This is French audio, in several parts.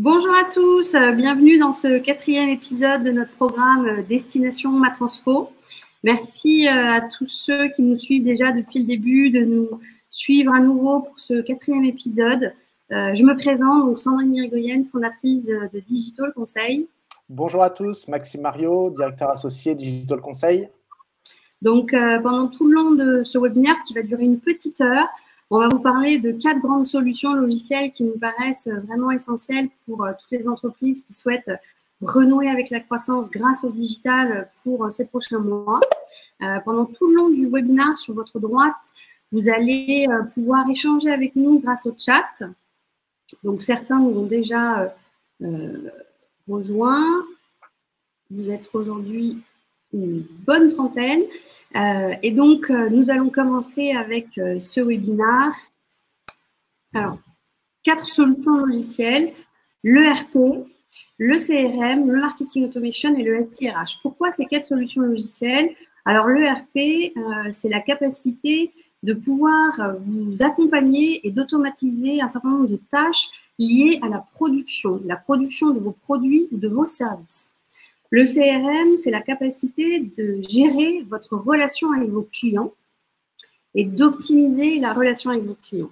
Bonjour à tous, bienvenue dans ce 4e épisode de notre programme Destination Matransfo. Merci à tous ceux qui nous suivent déjà depuis le début de nous suivre à nouveau pour ce 4e épisode. Je me présente, donc Sandrine Irigoyen, fondatrice de Digital Conseil. Bonjour à tous, Maxime Mario, directeur associé Digital Conseil. Donc pendant tout le long de ce webinaire qui va durer une petite heure, on va vous parler de 4 grandes solutions logicielles qui nous paraissent vraiment essentielles pour toutes les entreprises qui souhaitent renouer avec la croissance grâce au digital pour ces prochains mois. Pendant tout le long du webinaire, sur votre droite, vous allez pouvoir échanger avec nous grâce au chat. Donc, certains nous ont déjà rejoints. Vous êtes aujourd'hui une bonne trentaine. Et donc, nous allons commencer avec ce webinaire. Alors, 4 solutions logicielles, l'ERP, le CRM, le Marketing Automation et le SIRH. Pourquoi ces 4 solutions logicielles? Alors, l'ERP, c'est la capacité de pouvoir vous accompagner et d'automatiser un certain nombre de tâches liées à la production de vos produits ou de vos services. Le CRM, c'est la capacité de gérer votre relation avec vos clients et d'optimiser la relation avec vos clients.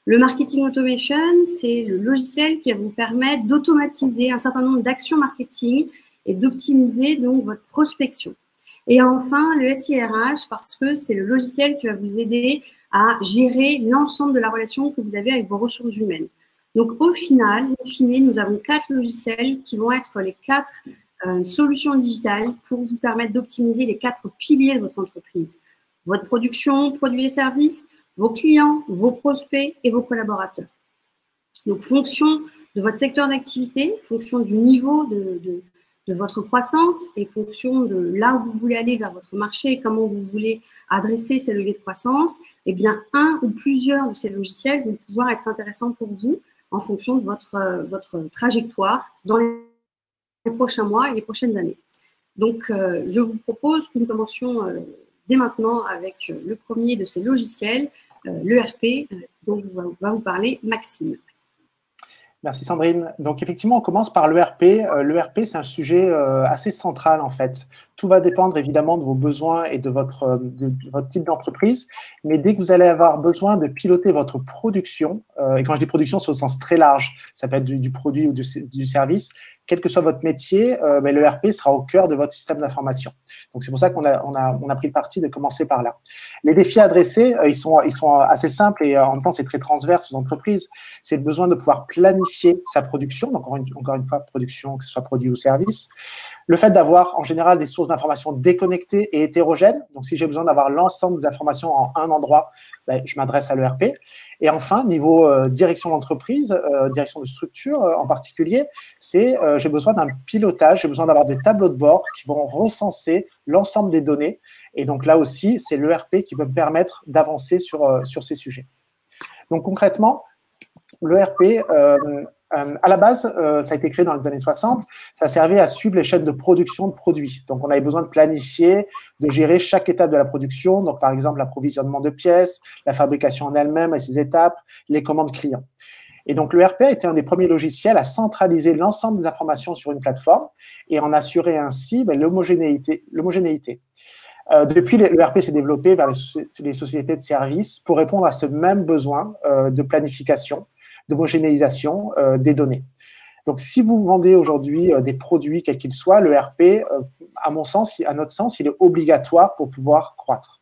Le Marketing Automation, c'est le logiciel qui va vous permettre d'automatiser un certain nombre d'actions marketing et d'optimiser donc votre prospection. Et enfin, le SIRH, parce que c'est le logiciel qui va vous aider à gérer l'ensemble de la relation que vous avez avec vos ressources humaines. Donc, au final, nous avons 4 logiciels qui vont être les 4 solutions digitales pour vous permettre d'optimiser les 4 piliers de votre entreprise. Votre production, produits et services, vos clients, vos prospects et vos collaborateurs. Donc, fonction de votre secteur d'activité, fonction du niveau de votre croissance et fonction de là où vous voulez aller vers votre marché et comment vous voulez adresser ces leviers de croissance, eh bien, un ou plusieurs de ces logiciels vont pouvoir être intéressants pour vous en fonction de votre trajectoire dans les prochains mois et les prochaines années. Donc, je vous propose que nous commencions dès maintenant avec le premier de ces logiciels, l'ERP, dont va vous parler Maxime. Merci Sandrine. Donc effectivement, on commence par l'ERP. L'ERP, c'est un sujet assez central en fait. Tout va dépendre évidemment de vos besoins et de votre type d'entreprise. Mais dès que vous allez avoir besoin de piloter votre production, et quand je dis production, c'est au sens très large, ça peut être du produit ou du service, quel que soit votre métier, l'ERP sera au cœur de votre système d'information. Donc c'est pour ça qu'on a pris le parti de commencer par là. Les défis à adresser, ils sont assez simples et en même temps c'est très transverse aux entreprises. C'est le besoin de pouvoir planifier sa production, donc encore une fois production, que ce soit produit ou service. Le fait d'avoir en général des sources d'informations déconnectées et hétérogènes. Donc, si j'ai besoin d'avoir l'ensemble des informations en un endroit, je m'adresse à l'ERP. Et enfin, niveau direction d'entreprise, direction de structure en particulier, c'est j'ai besoin d'un pilotage, j'ai besoin d'avoir des tableaux de bord qui vont recenser l'ensemble des données. Et donc là aussi, c'est l'ERP qui peut me permettre d'avancer sur ces sujets. Donc concrètement, l'ERP, à la base, ça a été créé dans les années 60, ça servait à suivre les chaînes de production de produits. Donc, on avait besoin de planifier, de gérer chaque étape de la production. Donc, par exemple, l'approvisionnement de pièces, la fabrication en elle-même et ses étapes, les commandes clients. Et donc, l'ERP a été un des premiers logiciels à centraliser l'ensemble des informations sur une plateforme et en assurer ainsi l'homogénéité. Depuis, l'ERP s'est développé vers les sociétés de services pour répondre à ce même besoin de planification, d'homogénéisation des données. Donc, si vous vendez aujourd'hui des produits, quels qu'ils soient, l'ERP, à notre sens, il est obligatoire pour pouvoir croître.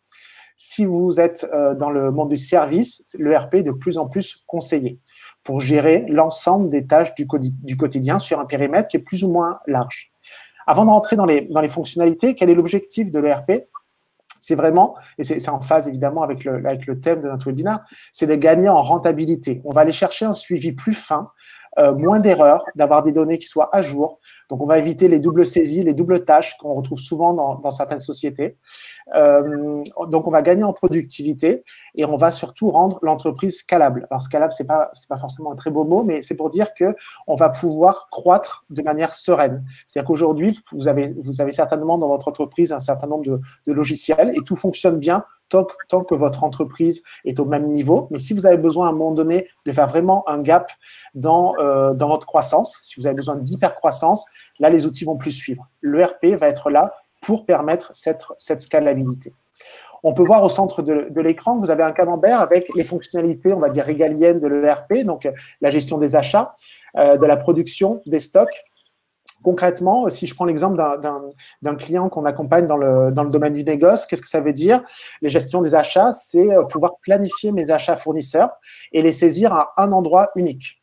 Si vous êtes dans le monde du service, l'ERP est de plus en plus conseillé pour gérer l'ensemble des tâches du quotidien sur un périmètre qui est plus ou moins large. Avant de rentrer dans les fonctionnalités, quel est l'objectif de l'ERP? C'est vraiment, et c'est en phase évidemment avec le thème de notre webinaire, c'est de gagner en rentabilité. On va aller chercher un suivi plus fin, moins d'erreurs, d'avoir des données qui soient à jour. Donc, on va éviter les doubles saisies, les doubles tâches qu'on retrouve souvent dans certaines sociétés. Donc, on va gagner en productivité et on va surtout rendre l'entreprise scalable. Alors, scalable, c'est pas forcément un très beau mot, mais c'est pour dire qu'on va pouvoir croître de manière sereine. C'est-à-dire qu'aujourd'hui, vous avez certainement dans votre entreprise un certain nombre de logiciels et tout fonctionne bien tant que votre entreprise est au même niveau. Mais si vous avez besoin à un moment donné de faire vraiment un gap dans votre croissance, si vous avez besoin d'hyper-croissance, là, les outils vont plus suivre. L'ERP va être là pour permettre cette scalabilité. On peut voir au centre de l'écran que vous avez un camembert avec les fonctionnalités, on va dire, régaliennes de l'ERP, donc la gestion des achats, de la production, des stocks. Concrètement, si je prends l'exemple d'un client qu'on accompagne dans le domaine du négoce, qu'est-ce que ça veut dire? Les gestions des achats, c'est pouvoir planifier mes achats fournisseurs et les saisir à un endroit unique.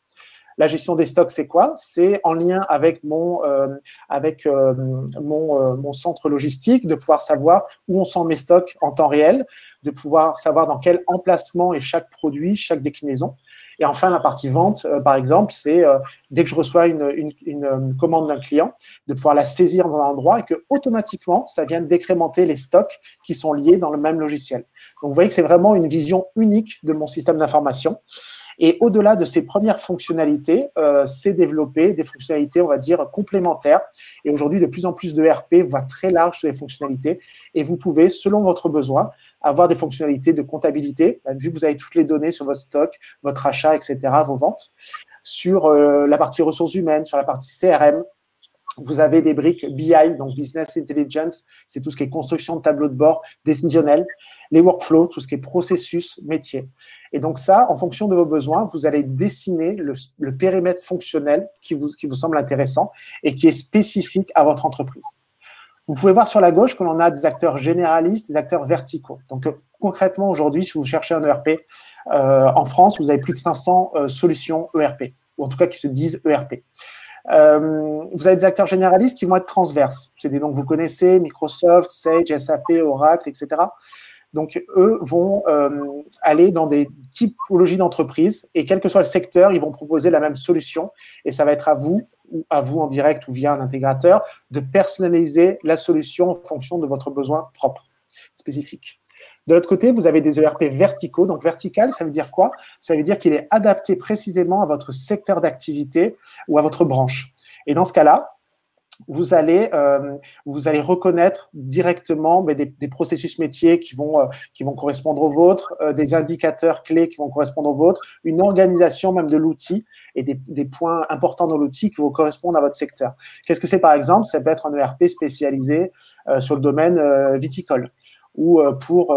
La gestion des stocks, c'est quoi? C'est en lien avec mon centre logistique, de pouvoir savoir où on sent mes stocks en temps réel, de pouvoir savoir dans quel emplacement est chaque produit, chaque déclinaison. Et enfin, la partie vente, par exemple, c'est dès que je reçois une commande d'un client, de pouvoir la saisir dans un endroit et que automatiquement, ça vient décrémenter les stocks qui sont liés dans le même logiciel. Donc, vous voyez que c'est vraiment une vision unique de mon système d'information. Et au-delà de ces premières fonctionnalités, c'est développer des fonctionnalités, on va dire, complémentaires. Et aujourd'hui, de plus en plus de RP voient très large sur les fonctionnalités. Et vous pouvez, selon votre besoin, avoir des fonctionnalités de comptabilité, vu que vous avez toutes les données sur votre stock, votre achat, etc., vos ventes. Sur la partie ressources humaines, sur la partie CRM, vous avez des briques BI, donc Business Intelligence, c'est tout ce qui est construction de tableaux de bord décisionnels, les workflows, tout ce qui est processus métier. Et donc ça, en fonction de vos besoins, vous allez dessiner le périmètre fonctionnel qui vous semble intéressant et qui est spécifique à votre entreprise. Vous pouvez voir sur la gauche que l'on a des acteurs généralistes, des acteurs verticaux. Donc concrètement, aujourd'hui, si vous cherchez un ERP, en France, vous avez plus de 500 solutions ERP, ou en tout cas qui se disent ERP. Vous avez des acteurs généralistes qui vont être transverses. C'est des noms que vous connaissez, Microsoft, Sage, SAP, Oracle, etc. Donc, eux vont aller dans des typologies d'entreprises et quel que soit le secteur, ils vont proposer la même solution et ça va être à vous en direct ou via un intégrateur, de personnaliser la solution en fonction de votre besoin propre, spécifique. De l'autre côté, vous avez des ERP verticaux. Donc, vertical, ça veut dire quoi? Ça veut dire qu'il est adapté précisément à votre secteur d'activité ou à votre branche. Et dans ce cas-là, vous allez reconnaître directement des processus métiers qui vont correspondre aux vôtres, des indicateurs clés qui vont correspondre aux vôtres, une organisation même de l'outil et des points importants dans l'outil qui vont correspondre à votre secteur. Qu'est-ce que c'est par exemple? Ça peut être un ERP spécialisé sur le domaine viticole ou pour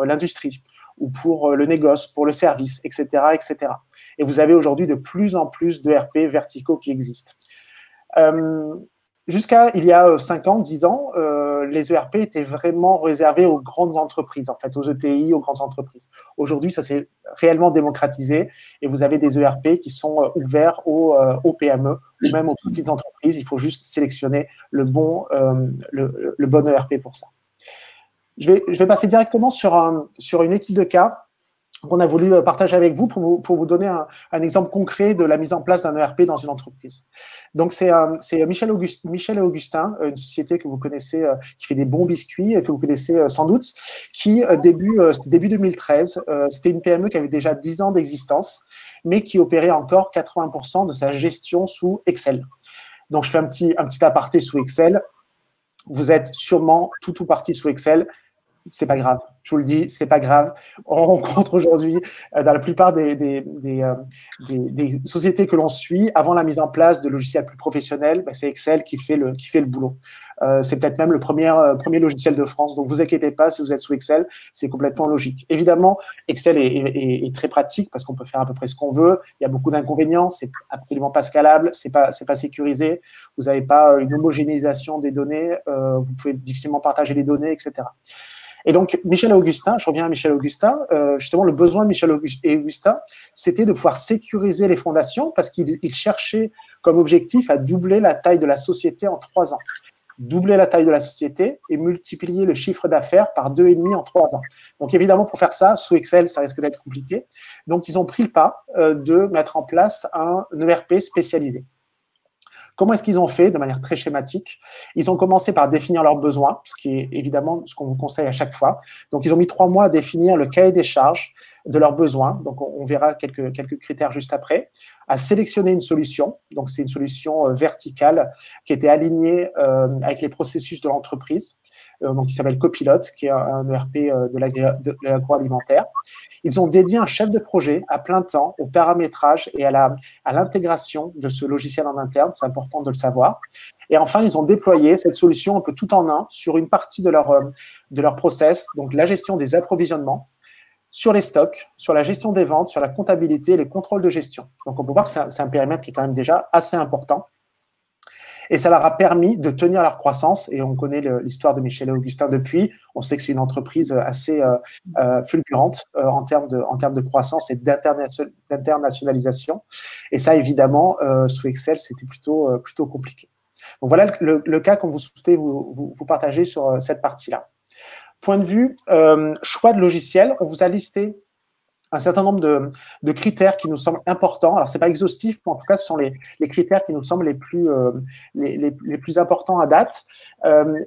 l'industrie ou pour le négoce, pour le service, etc., etc. Et vous avez aujourd'hui de plus en plus d'ERP verticaux qui existent. Jusqu'à il y a 5 ans, 10 ans, les ERP étaient vraiment réservés aux grandes entreprises, en fait, aux ETI, aux grandes entreprises. Aujourd'hui, ça s'est réellement démocratisé et vous avez des ERP qui sont ouverts aux PME ou même aux petites entreprises. Il faut juste sélectionner le bon ERP pour ça. Je vais passer directement sur une étude de cas qu'on a voulu partager avec vous pour vous donner un exemple concret de la mise en place d'un ERP dans une entreprise. Donc, c'est Michel et Augustin, une société que vous connaissez, qui fait des bons biscuits, que vous connaissez sans doute, qui, début 2013, c'était une PME qui avait déjà 10 ans d'existence, mais qui opérait encore 80% de sa gestion sous Excel. Donc, je fais un petit aparté sous Excel. Vous êtes sûrement tout ou partie sous Excel. C'est pas grave, je vous le dis, c'est pas grave. On rencontre aujourd'hui dans la plupart des sociétés que l'on suit, avant la mise en place de logiciels plus professionnels, c'est Excel qui fait le boulot. C'est peut-être même le premier logiciel de France, donc vous inquiétez pas si vous êtes sous Excel, c'est complètement logique. Évidemment, Excel est très pratique parce qu'on peut faire à peu près ce qu'on veut. Il y a beaucoup d'inconvénients, c'est absolument pas scalable, c'est pas sécurisé. Vous n'avez pas une homogénéisation des données, vous pouvez difficilement partager les données, etc. Et donc, Michel et Augustin, je reviens à Michel et Augustin, justement, le besoin de Michel et Augustin, c'était de pouvoir sécuriser les fondations parce qu'ils cherchaient comme objectif à doubler la taille de la société en 3 ans. Doubler la taille de la société et multiplier le chiffre d'affaires par 2,5 en 3 ans. Donc, évidemment, pour faire ça, sous Excel, ça risque d'être compliqué. Donc, ils ont pris le pas de mettre en place un ERP spécialisé. Comment est-ce qu'ils ont fait de manière très schématique? Ils ont commencé par définir leurs besoins, ce qui est évidemment ce qu'on vous conseille à chaque fois. Donc, ils ont mis 3 mois à définir le cahier des charges de leurs besoins. Donc, on verra quelques critères juste après. À sélectionner une solution. Donc, c'est une solution verticale qui était alignée avec les processus de l'entreprise. donc qui s'appelle Copilot, qui est un ERP de l'agroalimentaire. Ils ont dédié un chef de projet à plein temps au paramétrage et à l'intégration de ce logiciel en interne, c'est important de le savoir. Et enfin, ils ont déployé cette solution un peu tout en un sur une partie de leur process, donc la gestion des approvisionnements, sur les stocks, sur la gestion des ventes, sur la comptabilité, les contrôles de gestion. Donc, on peut voir que c'est un périmètre qui est quand même déjà assez important. Et ça leur a permis de tenir leur croissance. Et on connaît l'histoire de Michel et Augustin depuis. On sait que c'est une entreprise assez fulgurante en termes de croissance et d'internationalisation. Et ça, évidemment, sous Excel, c'était plutôt compliqué. Donc, voilà le cas qu'on vous souhaitez vous partager sur cette partie-là. Point de vue choix de logiciel, on vous a listé un certain nombre de critères qui nous semblent importants. Alors, ce n'est pas exhaustif, mais en tout cas, ce sont les critères qui nous semblent les plus importants à date.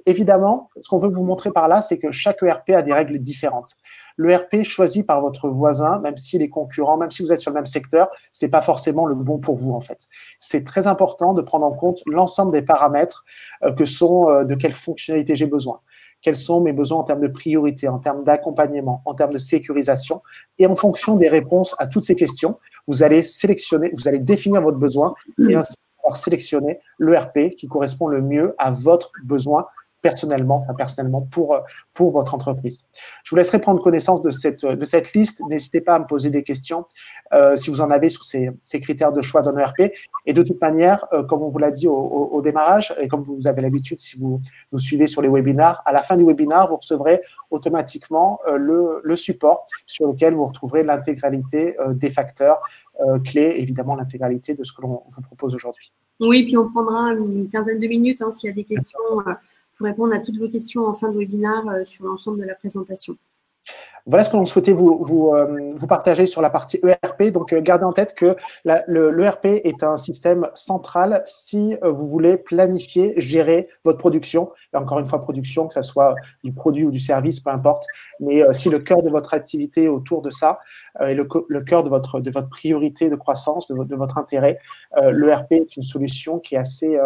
Évidemment, ce qu'on veut vous montrer par là, c'est que chaque ERP a des règles différentes. L'ERP choisi par votre voisin, même s'il est concurrent, même si vous êtes sur le même secteur, ce n'est pas forcément le bon pour vous, en fait. C'est très important de prendre en compte l'ensemble des paramètres que sont de quelles fonctionnalités j'ai besoin. Quels sont mes besoins en termes de priorité, en termes d'accompagnement, en termes de sécurisation. Et en fonction des réponses à toutes ces questions, vous allez sélectionner, vous allez définir votre besoin et ainsi pouvoir sélectionner l'ERP qui correspond le mieux à votre besoin personnellement pour votre entreprise. Je vous laisserai prendre connaissance de cette liste. N'hésitez pas à me poser des questions si vous en avez sur ces critères de choix d'un ERP. Et de toute manière, comme on vous l'a dit au démarrage, et comme vous avez l'habitude si vous nous suivez sur les webinars, à la fin du webinar, vous recevrez automatiquement le support sur lequel vous retrouverez l'intégralité des facteurs clés, évidemment l'intégralité de ce que l'on vous propose aujourd'hui. Oui, puis on prendra une quinzaine de minutes s'il y a des questions pour répondre à toutes vos questions en fin de webinaire sur l'ensemble de la présentation. Voilà ce que l'on souhaitait vous partager sur la partie ERP. Donc, gardez en tête que l'ERP est un système central si vous voulez planifier, gérer votre production. Et encore une fois, production, que ce soit du produit ou du service, peu importe. Mais si le cœur de votre activité est autour de ça, et le cœur de votre priorité de croissance, de votre intérêt, l'ERP est une solution qui est assez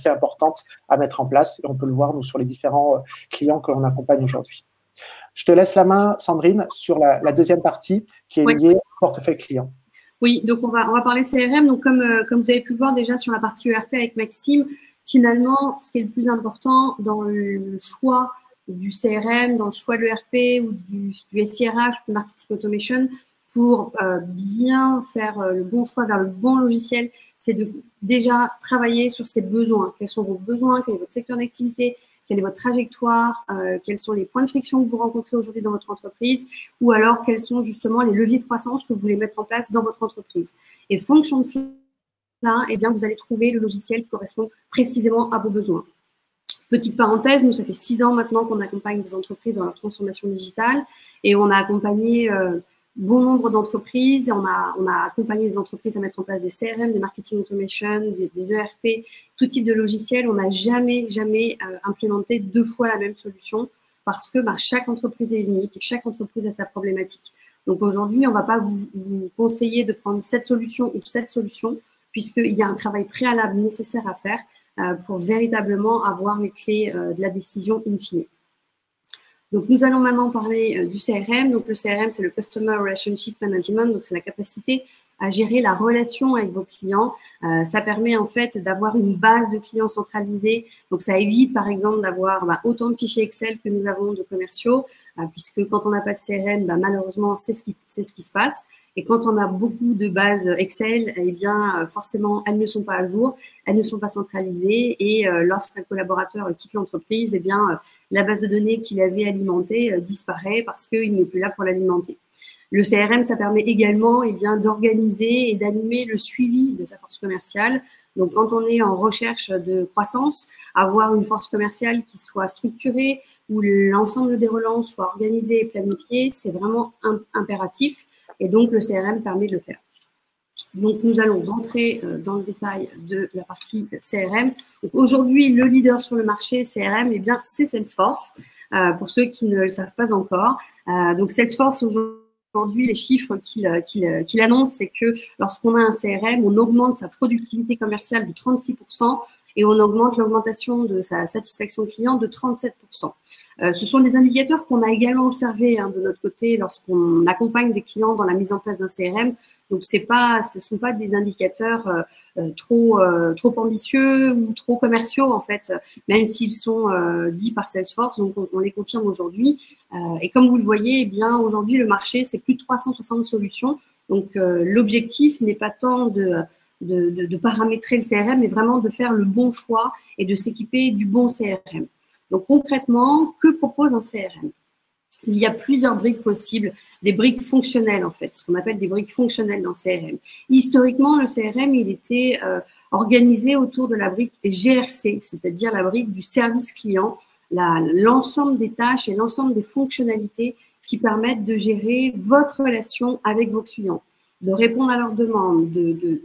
importante à mettre en place. Et on peut le voir, nous, sur les différents clients que l'on accompagne aujourd'hui. Je te laisse la main, Sandrine, sur la deuxième partie qui est liée au portefeuille client. Oui, donc on va parler CRM. Donc comme vous avez pu le voir déjà sur la partie ERP avec Maxime, finalement, ce qui est le plus important dans le choix du CRM, dans le choix de l'ERP ou du SIRH, du Marketing Automation, pour bien faire le bon choix vers le bon logiciel, c'est de déjà travailler sur ses besoins. Quels sont vos besoins? Quel est votre secteur d'activité? Quelle est votre trajectoire, quels sont les points de friction que vous rencontrez aujourd'hui dans votre entreprise, ou alors quels sont justement les leviers de croissance que vous voulez mettre en place dans votre entreprise. Et fonction de cela, eh bien, vous allez trouver le logiciel qui correspond précisément à vos besoins. Petite parenthèse, nous, ça fait 6 ans maintenant qu'on accompagne des entreprises dans leur transformation digitale et on a accompagné bon nombre d'entreprises. On a accompagné des entreprises à mettre en place des CRM, des marketing automation, des ERP, tout type de logiciel. On n'a jamais implémenté 2 fois la même solution parce que chaque entreprise est unique et chaque entreprise a sa problématique. Donc aujourd'hui, on ne va pas vous conseiller de prendre cette solution ou cette solution puisqu'il y a un travail préalable nécessaire à faire pour véritablement avoir les clés de la décision in fine. Donc, nous allons maintenant parler du CRM. Donc, le CRM, c'est le Customer Relationship Management. Donc, c'est la capacité à gérer la relation avec vos clients. Ça permet en fait d'avoir une base de clients centralisée. Donc, ça évite par exemple d'avoir autant de fichiers Excel que nous avons de commerciaux, puisque quand on n'a pas de CRM, malheureusement, c'est ce qui se passe. Et quand on a beaucoup de bases Excel, eh bien, forcément, elles ne sont pas à jour, elles ne sont pas centralisées. Et lorsqu'un collaborateur quitte l'entreprise, eh bien, la base de données qu'il avait alimentée disparaît parce qu'il n'est plus là pour l'alimenter. Le CRM, ça permet également d'organiser et d'animer le suivi de sa force commerciale. Donc, quand on est en recherche de croissance, avoir une force commerciale qui soit structurée, où l'ensemble des relances soit organisé et planifié, c'est vraiment impératif. Et donc, le CRM permet de le faire. Donc, nous allons rentrer dans le détail de la partie CRM. Aujourd'hui, le leader sur le marché CRM, c'est Salesforce, pour ceux qui ne le savent pas encore. Donc, Salesforce, aujourd'hui, les chiffres qu'il annonce, c'est que lorsqu'on a un CRM, on augmente sa productivité commerciale de 36% et on augmente l'augmentation de sa satisfaction client de 37%. Ce sont des indicateurs qu'on a également observés de notre côté lorsqu'on accompagne des clients dans la mise en place d'un CRM. Donc, ce ne sont pas des indicateurs trop ambitieux ou trop commerciaux, en fait, même s'ils sont dits par Salesforce. Donc, on les confirme aujourd'hui. Et comme vous le voyez, eh bien, aujourd'hui, le marché, c'est plus de 360 solutions. Donc, l'objectif n'est pas tant de paramétrer le CRM, mais vraiment de faire le bon choix et de s'équiper du bon CRM. Donc, concrètement, que propose un CRM? Il y a plusieurs briques possibles, des briques fonctionnelles en fait, ce qu'on appelle des briques fonctionnelles dans le CRM. Historiquement, le CRM, il était organisé autour de la brique GRC, c'est-à-dire la brique du service client, l'ensemble des tâches et l'ensemble des fonctionnalités qui permettent de gérer votre relation avec vos clients, de répondre à leurs demandes,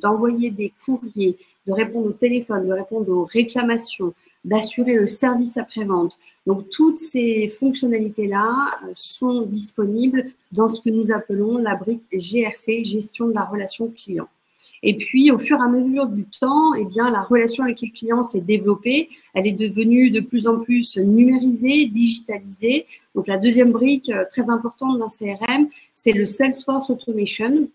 d'envoyer des courriers, de répondre au téléphone, de répondre aux réclamations, d'assurer le service après-vente. Donc, toutes ces fonctionnalités-là sont disponibles dans ce que nous appelons la brique GRC, gestion de la relation client. Et puis, au fur et à mesure du temps, eh bien, la relation avec les clients s'est développée. Elle est devenue de plus en plus numérisée, digitalisée. Donc, la deuxième brique très importante d'un CRM, c'est le Salesforce Automation.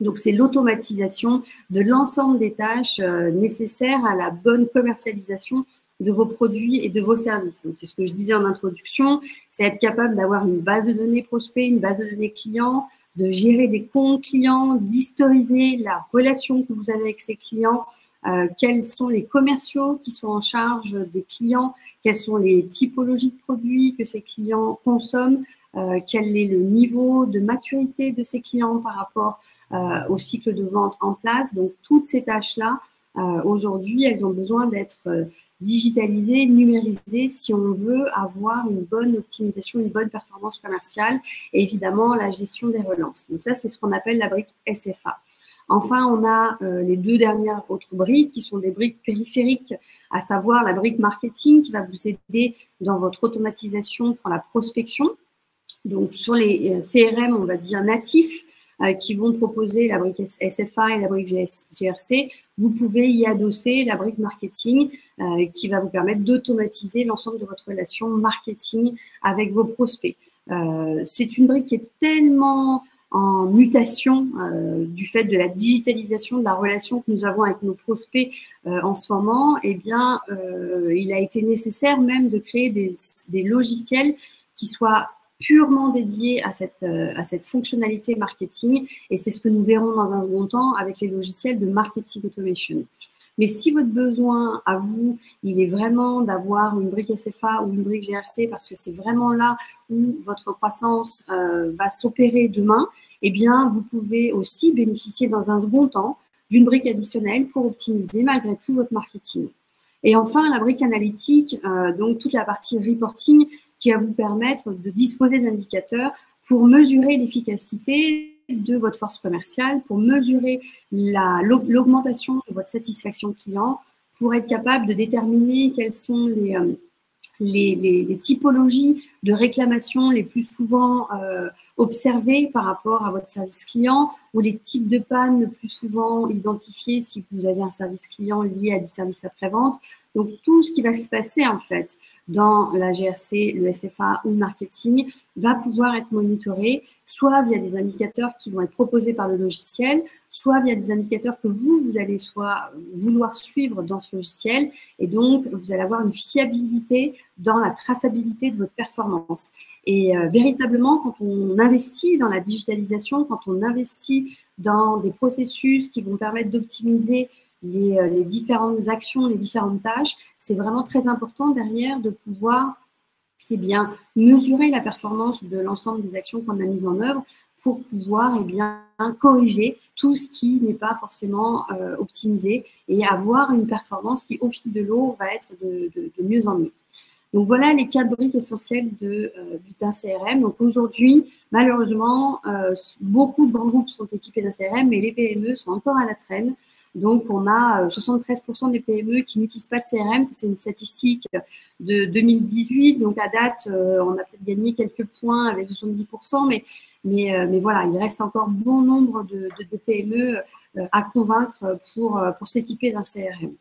Donc, c'est l'automatisation de l'ensemble des tâches nécessaires à la bonne commercialisation de vos produits et de vos services. Donc, c'est ce que je disais en introduction, c'est être capable d'avoir une base de données prospects, une base de données clients, de gérer des comptes clients, d'historiser la relation que vous avez avec ces clients, quels sont les commerciaux qui sont en charge des clients, quelles sont les typologies de produits que ces clients consomment, quel est le niveau de maturité de ces clients par rapport au cycle de vente en place. Donc, toutes ces tâches-là, aujourd'hui, elles ont besoin d'être digitalisées, numérisées, si on veut avoir une bonne optimisation, une bonne performance commerciale et évidemment la gestion des relances. Donc ça, c'est ce qu'on appelle la brique SFA. Enfin, on a les deux dernières autres briques qui sont des briques périphériques, à savoir la brique marketing qui va vous aider dans votre automatisation pour la prospection. Donc, sur les CRM, on va dire natifs, qui vont proposer la brique SFA et la brique GRC, vous pouvez y adosser la brique marketing qui va vous permettre d'automatiser l'ensemble de votre relation marketing avec vos prospects. C'est une brique qui est tellement en mutation du fait de la digitalisation de la relation que nous avons avec nos prospects en ce moment, eh bien, il a été nécessaire même de créer des logiciels qui soient purement dédiés à cette fonctionnalité marketing, et c'est ce que nous verrons dans un second temps avec les logiciels de marketing automation. Mais si votre besoin à vous, il est vraiment d'avoir une brique SFA ou une brique GRC parce que c'est vraiment là où votre croissance va s'opérer demain, eh bien, vous pouvez aussi bénéficier dans un second temps d'une brique additionnelle pour optimiser malgré tout votre marketing. Et enfin, la brique analytique, donc toute la partie reporting qui va vous permettre de disposer d'indicateurs pour mesurer l'efficacité de votre force commerciale, pour mesurer l'augmentation de votre satisfaction client, pour être capable de déterminer quelles sont les typologies de réclamations les plus souvent observées par rapport à votre service client ou les types de pannes le plus souvent identifiés si vous avez un service client lié à du service après-vente. Donc, tout ce qui va se passer en fait dans la GRC, le SFA ou le marketing va pouvoir être monitoré soit via des indicateurs qui vont être proposés par le logiciel, soit via des indicateurs que vous allez soit vouloir suivre dans ce logiciel, et donc vous allez avoir une fiabilité dans la traçabilité de votre performance. Et véritablement, quand on investit dans la digitalisation, quand on investit dans des processus qui vont permettre d'optimiser les différentes actions, les différentes tâches, c'est vraiment très important derrière de pouvoir mesurer la performance de l'ensemble des actions qu'on a mises en œuvre pour pouvoir corriger tout ce qui n'est pas forcément optimisé et avoir une performance qui, au fil de l'eau, va être de mieux en mieux. Donc, voilà les 4 briques essentielles d'un CRM. Donc, aujourd'hui, malheureusement, beaucoup de grands groupes sont équipés d'un CRM, mais les PME sont encore à la traîne. Donc, on a 73% des PME qui n'utilisent pas de CRM. Ça, c'est une statistique de 2018. Donc, à date, on a peut-être gagné quelques points avec 70%, mais voilà, il reste encore bon nombre de PME à convaincre pour s'équiper d'un CRM.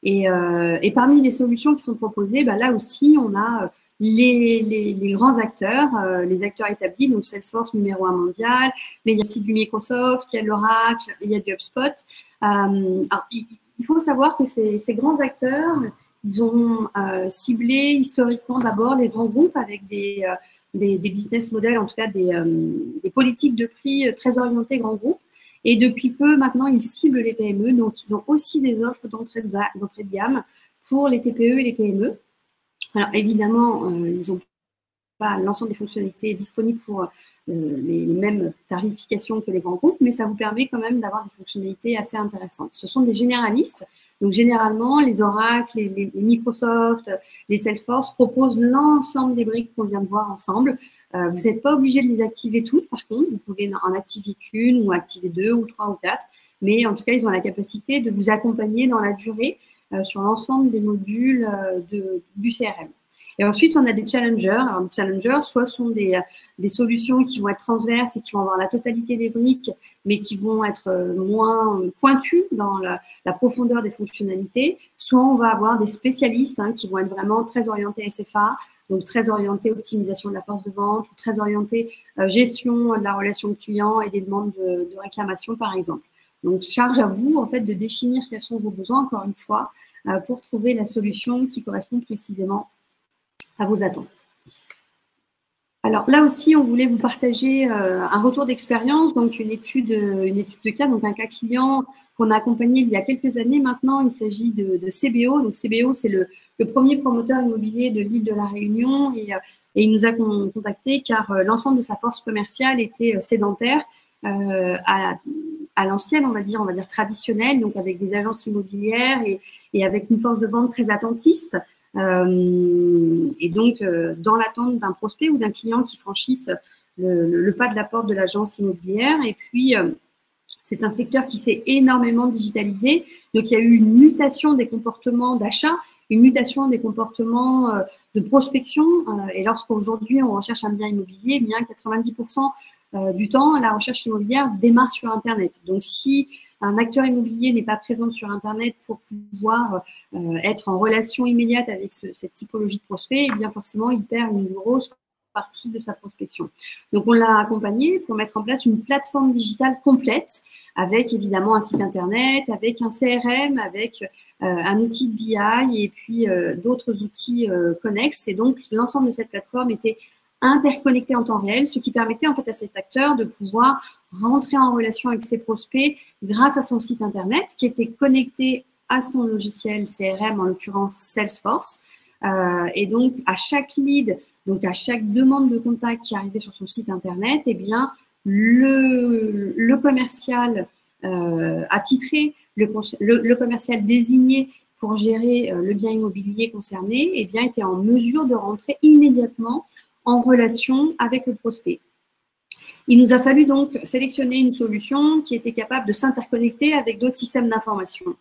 Et parmi les solutions qui sont proposées, là aussi, on a les grands acteurs, les acteurs établis, donc Salesforce numéro 1 mondial, mais il y a aussi du Microsoft, il y a de l'Oracle, il y a du HubSpot. Alors, il faut savoir que ces grands acteurs, ils ont ciblé historiquement d'abord les grands groupes avec des business models, en tout cas des politiques de prix très orientées grands groupes. Et depuis peu, maintenant, ils ciblent les PME. Donc, ils ont aussi des offres d'entrée de gamme pour les TPE et les PME. Alors, évidemment, ils n'ont pas l'ensemble des fonctionnalités disponibles pour les mêmes tarifications que les grands groupes, mais ça vous permet quand même d'avoir des fonctionnalités assez intéressantes. Ce sont des généralistes. Donc, généralement, les Oracle, les Microsoft, les Salesforce proposent l'ensemble des briques qu'on vient de voir ensemble. Vous n'êtes pas obligé de les activer toutes, par contre. Vous pouvez en activer qu'une ou activer 2 ou 3 ou 4. Mais en tout cas, ils ont la capacité de vous accompagner dans la durée sur l'ensemble des modules du CRM. Et ensuite, on a des challengers. Alors, les challengers, soit sont des solutions qui vont être transverses et qui vont avoir la totalité des briques, mais qui vont être moins pointues dans la profondeur des fonctionnalités. Soit on va avoir des spécialistes qui vont être vraiment très orientés SFA, donc très orientés optimisation de la force de vente, très orientés gestion de la relation client et des demandes de réclamation, par exemple. Donc, charge à vous, en fait, de définir quels sont vos besoins, encore une fois, pour trouver la solution qui correspond précisément à vos attentes. Alors là aussi, on voulait vous partager un retour d'expérience, donc une étude de cas, donc un cas client qu'on a accompagné il y a quelques années maintenant. Il s'agit de CBO. Donc CBO, c'est le premier promoteur immobilier de l'île de la Réunion et il nous a contacté car l'ensemble de sa force commerciale était sédentaire à l'ancienne, on va dire traditionnelle, donc avec des agences immobilières et avec une force de vente très attentiste. Et donc, dans l'attente d'un prospect ou d'un client qui franchisse le pas de la porte de l'agence immobilière. Et puis, c'est un secteur qui s'est énormément digitalisé. Donc, il y a eu une mutation des comportements d'achat, une mutation des comportements de prospection. Et lorsqu'aujourd'hui, on recherche un bien immobilier, bien 90% du temps, la recherche immobilière démarre sur Internet. Donc, si un acteur immobilier n'est pas présent sur Internet pour pouvoir être en relation immédiate avec cette typologie de prospect, eh bien forcément, il perd une grosse partie de sa prospection. Donc, on l'a accompagné pour mettre en place une plateforme digitale complète avec évidemment un site Internet, avec un CRM, avec un outil de BI et puis d'autres outils connexes. Et donc, l'ensemble de cette plateforme était interconnecté en temps réel, ce qui permettait en fait à cet acteur de pouvoir rentrer en relation avec ses prospects grâce à son site Internet qui était connecté à son logiciel CRM, en l'occurrence Salesforce. Et donc, à chaque lead, donc à chaque demande de contact qui arrivait sur son site Internet, eh bien, le commercial attitré, le commercial désigné pour gérer le bien immobilier concerné, eh bien, était en mesure de rentrer immédiatement en relation avec le prospect. Il nous a fallu donc sélectionner une solution qui était capable de s'interconnecter avec d'autres systèmes d'information.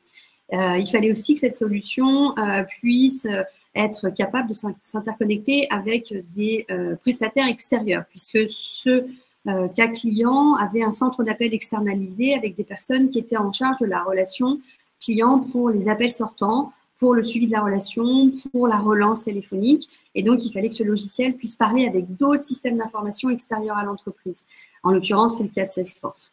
Il fallait aussi que cette solution puisse être capable de s'interconnecter avec des prestataires extérieurs, puisque ce cas client avait un centre d'appel externalisé avec des personnes qui étaient en charge de la relation client pour les appels sortants, pour le suivi de la relation, pour la relance téléphonique. Et donc, il fallait que ce logiciel puisse parler avec d'autres systèmes d'information extérieurs à l'entreprise. En l'occurrence, c'est le cas de Salesforce.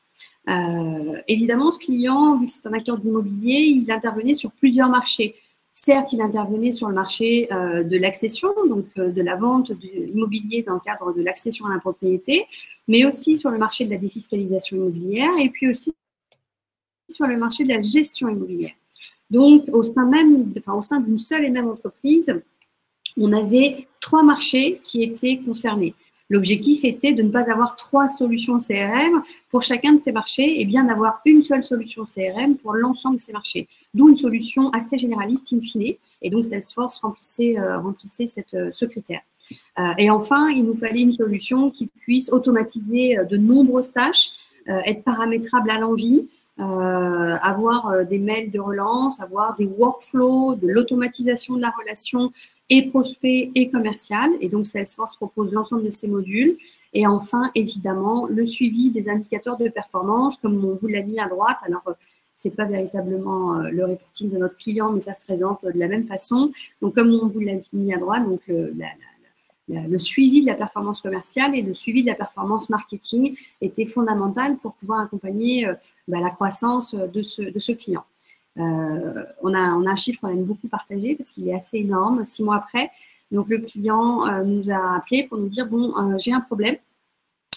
Évidemment, ce client, vu que c'est un acteur d'immobilier, il intervenait sur plusieurs marchés. Certes, il intervenait sur le marché de l'accession, donc de la vente d'immobilier dans le cadre de l'accession à la propriété, mais aussi sur le marché de la défiscalisation immobilière et puis aussi sur le marché de la gestion immobilière. Donc, au sein d'une seule et même entreprise, on avait 3 marchés qui étaient concernés. L'objectif était de ne pas avoir 3 solutions CRM pour chacun de ces marchés et bien d'avoir une seule solution CRM pour l'ensemble de ces marchés. D'où une solution assez généraliste in fine. Et donc, Salesforce remplissait ce critère. Et enfin, il nous fallait une solution qui puisse automatiser de nombreuses tâches, être paramétrable à l'envie, avoir des mails de relance, avoir des workflows, de l'automatisation de la relation et prospect et commercial. Et donc, Salesforce propose l'ensemble de ces modules. Et enfin, évidemment, le suivi des indicateurs de performance, comme on vous l'a mis à droite. Alors, ce n'est pas véritablement le reporting de notre client, mais ça se présente de la même façon. Donc, comme on vous l'a mis à droite, donc le suivi de la performance commerciale et le suivi de la performance marketing était fondamental pour pouvoir accompagner la croissance de ce client. On a un chiffre qu'on aime beaucoup partager parce qu'il est assez énorme. 6 mois après, donc le client nous a appelé pour nous dire bon, j'ai un problème.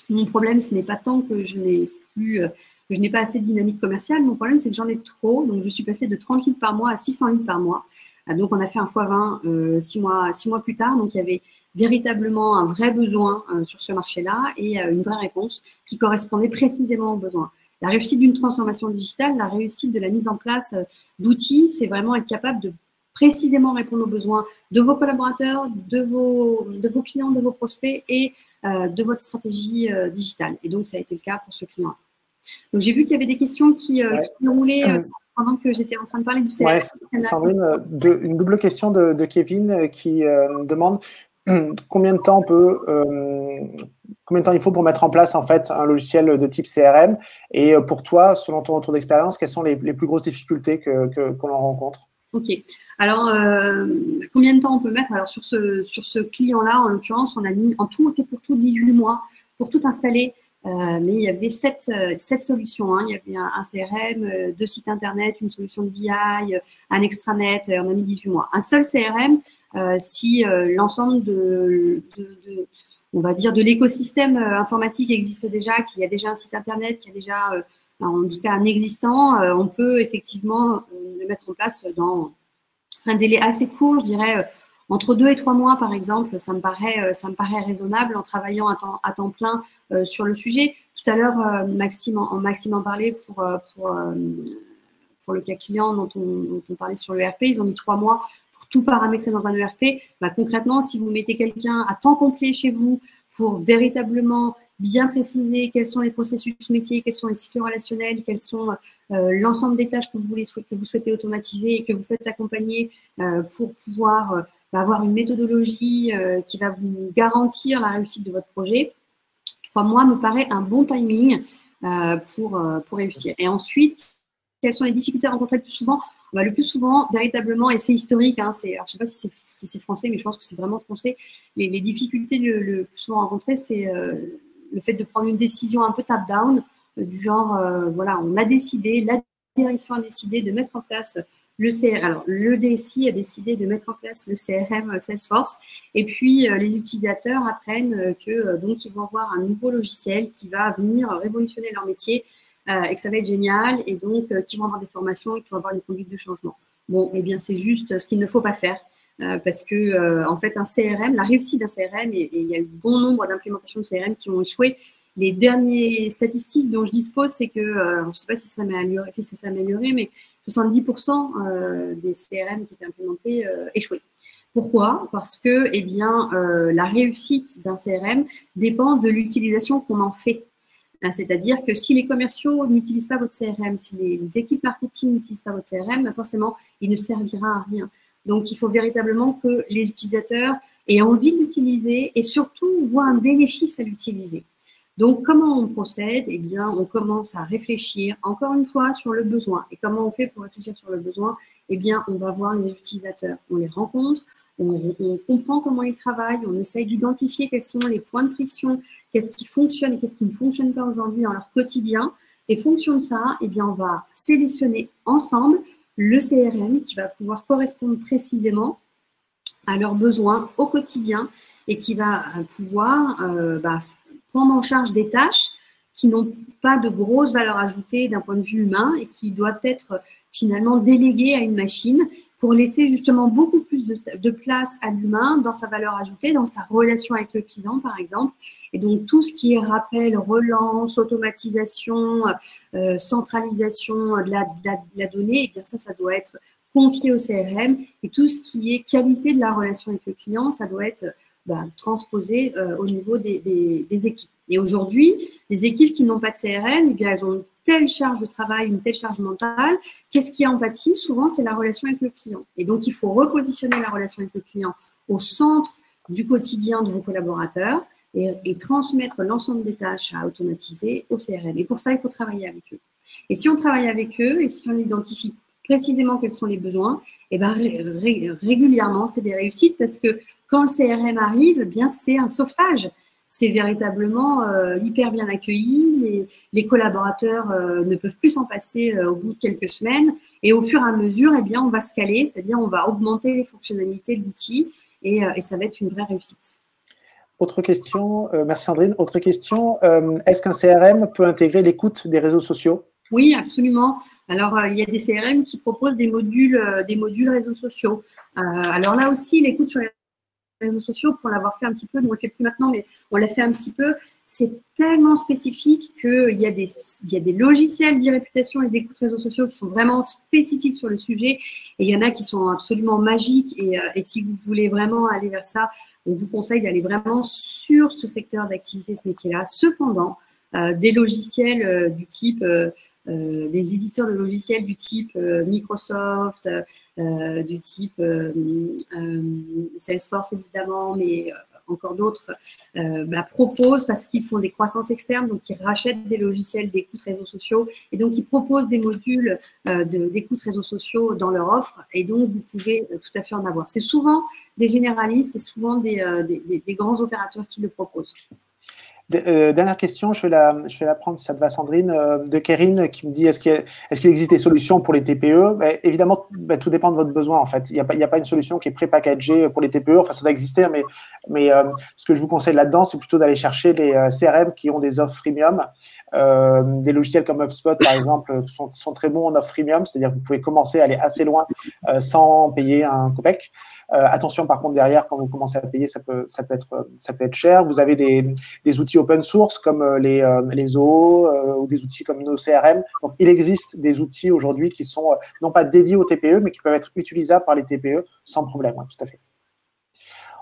Mon problème, ce n'est pas tant que je n'ai pas assez de dynamique commerciale. Mon problème, c'est que j'en ai trop. Donc, je suis passée de 30 litres par mois à 600 litres par mois. Donc, on a fait un x20 6 mois plus tard. Donc, il y avait véritablement un vrai besoin sur ce marché-là et une vraie réponse qui correspondait précisément aux besoins. La réussite d'une transformation digitale, la réussite de la mise en place d'outils, c'est vraiment être capable de précisément répondre aux besoins de vos collaborateurs, de vos clients, de vos prospects et de votre stratégie digitale. Et donc, ça a été le cas pour ce client. Donc, j'ai vu qu'il y avait des questions qui roulaient pendant que j'étais en train de parler du CRM. Ouais, Sandrine, une double question de Kevin qui demande combien de temps il faut pour mettre en place en fait un logiciel de type CRM. Et pour toi, selon ton retour d'expérience, quelles sont les plus grosses difficultés qu'on en rencontre? Ok. Alors, combien de temps on peut mettre? Alors, sur ce client-là, en l'occurrence, on a mis en tout et pour tout 18 mois pour tout installer. Mais il y avait 7 solutions. Hein. Il y avait un CRM, 2 sites Internet, une solution de BI, un extranet. On a mis 18 mois. Un seul CRM, si l'ensemble on va dire, de l'écosystème informatique existe déjà, qu'il y a déjà un site Internet, qu'il y a déjà en tout cas un existant, on peut effectivement le mettre en place dans un délai assez court, je dirais entre 2 et 3 mois par exemple. Ça me paraît raisonnable en travaillant à temps plein sur le sujet. Tout à l'heure, Maxime en parlait pour le cas client dont on parlait sur l'ERP. Ils ont mis 3 mois pour tout paramétrer dans un ERP. Concrètement, si vous mettez quelqu'un à temps complet chez vous pour véritablement bien préciser quels sont les processus métiers, quels sont les cycles relationnels, quels sont l'ensemble des tâches que vous souhaitez automatiser et que vous faites accompagner pour pouvoir avoir une méthodologie qui va vous garantir la réussite de votre projet. 3 mois me paraît un bon timing pour réussir. Et ensuite, quelles sont les difficultés rencontrées le plus souvent? Le plus souvent, véritablement, et c'est historique, hein, alors je ne sais pas si c'est français, mais je pense que c'est vraiment français, les difficultés le plus souvent rencontrées, c'est le fait de prendre une décision un peu top-down, du genre, voilà, on a décidé, la direction a décidé de mettre en place le CRM. Alors, le DSI a décidé de mettre en place le CRM Salesforce, et puis les utilisateurs apprennent donc ils vont avoir un nouveau logiciel qui va venir révolutionner leur métier et que ça va être génial, et donc qui vont avoir des formations et qui vont avoir une conduite de changement. Bon, eh bien, c'est juste ce qu'il ne faut pas faire. Parce que, en fait, un CRM, la réussite d'un CRM, et il y a eu bon nombre d'implémentations de CRM qui ont échoué. Les dernières statistiques dont je dispose, c'est que, je ne sais pas si ça s'est amélioré, mais 70% des CRM qui étaient implémentés échouaient. Pourquoi? Parce que, eh bien, la réussite d'un CRM dépend de l'utilisation qu'on en fait. C'est-à-dire que si les commerciaux n'utilisent pas votre CRM, si les équipes marketing n'utilisent pas votre CRM, forcément, il ne servira à rien. Donc, il faut véritablement que les utilisateurs aient envie de l'utiliser et surtout voient un bénéfice à l'utiliser. Donc, comment on procède? Eh bien, on commence à réfléchir, encore une fois, sur le besoin. Et comment on fait pour réfléchir sur le besoin? Eh bien, on va voir les utilisateurs. On les rencontre, on comprend comment ils travaillent, on essaye d'identifier quels sont les points de friction, qu'est-ce qui fonctionne et qu'est-ce qui ne fonctionne pas aujourd'hui dans leur quotidien. Et fonction de ça, eh bien, on va sélectionner ensemble le CRM qui va pouvoir correspondre précisément à leurs besoins au quotidien et qui va pouvoir prendre en charge des tâches qui n'ont pas de grosse valeur ajoutée d'un point de vue humain et qui doivent être finalement déléguées à une machine pour laisser justement beaucoup plus de place à l'humain dans sa valeur ajoutée, dans sa relation avec le client, par exemple. Et donc, tout ce qui est rappel, relance, automatisation, centralisation de la donnée, et bien ça doit être confié au CRM. Et tout ce qui est qualité de la relation avec le client, ça doit être transposé au niveau des équipes. Et aujourd'hui, les équipes qui n'ont pas de CRM, eh bien, elles ont une telle charge de travail, une telle charge mentale. Qu'est-ce qui en pâtit? Souvent, c'est la relation avec le client. Et donc, il faut repositionner la relation avec le client au centre du quotidien de vos collaborateurs et transmettre l'ensemble des tâches à automatiser au CRM. Et pour ça, il faut travailler avec eux. Et si on travaille avec eux et si on identifie précisément quels sont les besoins, Et ben, régulièrement, c'est des réussites parce que quand le CRM arrive, eh bien, c'est un sauvetage. C'est véritablement hyper bien accueilli. Les collaborateurs ne peuvent plus s'en passer au bout de quelques semaines. Et au fur et à mesure, eh bien, on va se caler, c'est-à-dire on va augmenter les fonctionnalités de l'outil et ça va être une vraie réussite. Autre question, merci Sandrine. Autre question, est-ce qu'un CRM peut intégrer l'écoute des réseaux sociaux? Oui, absolument. Alors, il y a des CRM qui proposent des modules réseaux sociaux. Alors là aussi, l'écoute sur les réseaux sociaux, pour l'avoir fait un petit peu, nous on ne le fait plus maintenant, mais on l'a fait un petit peu, c'est tellement spécifique qu'il y a des logiciels d'e-réputation et d'écoute réseaux sociaux qui sont vraiment spécifiques sur le sujet, et il y en a qui sont absolument magiques, et si vous voulez vraiment aller vers ça, on vous conseille d'aller vraiment sur ce secteur d'activité, ce métier-là. Cependant, des logiciels du type des éditeurs de logiciels du type Microsoft, du type Salesforce évidemment, mais encore d'autres, proposent, parce qu'ils font des croissances externes, donc ils rachètent des logiciels d'écoute réseaux sociaux, et donc ils proposent des modules d'écoute réseaux sociaux dans leur offre, et donc vous pouvez tout à fait en avoir. C'est souvent des généralistes et souvent des grands opérateurs qui le proposent. Dernière question, je vais la prendre si ça te va, Sandrine, de Kérine, qui me dit est-ce qu'il existe des solutions pour les TPE? Évidemment, tout dépend de votre besoin en fait. Il n'y a pas une solution qui est pré-packagée pour les TPE. Enfin, ça doit exister, mais ce que je vous conseille là-dedans, c'est plutôt d'aller chercher les CRM qui ont des offres freemium. Des logiciels comme HubSpot, par exemple, sont très bons en offre freemium, c'est-à-dire que vous pouvez commencer à aller assez loin sans payer un copec. Attention, par contre, derrière, quand vous commencez à payer, ça peut être cher. Vous avez des outils open source comme les Zoho ou des outils comme nos CRM. Donc, il existe des outils aujourd'hui qui sont non pas dédiés aux TPE, mais qui peuvent être utilisables par les TPE sans problème. Ouais, tout à fait.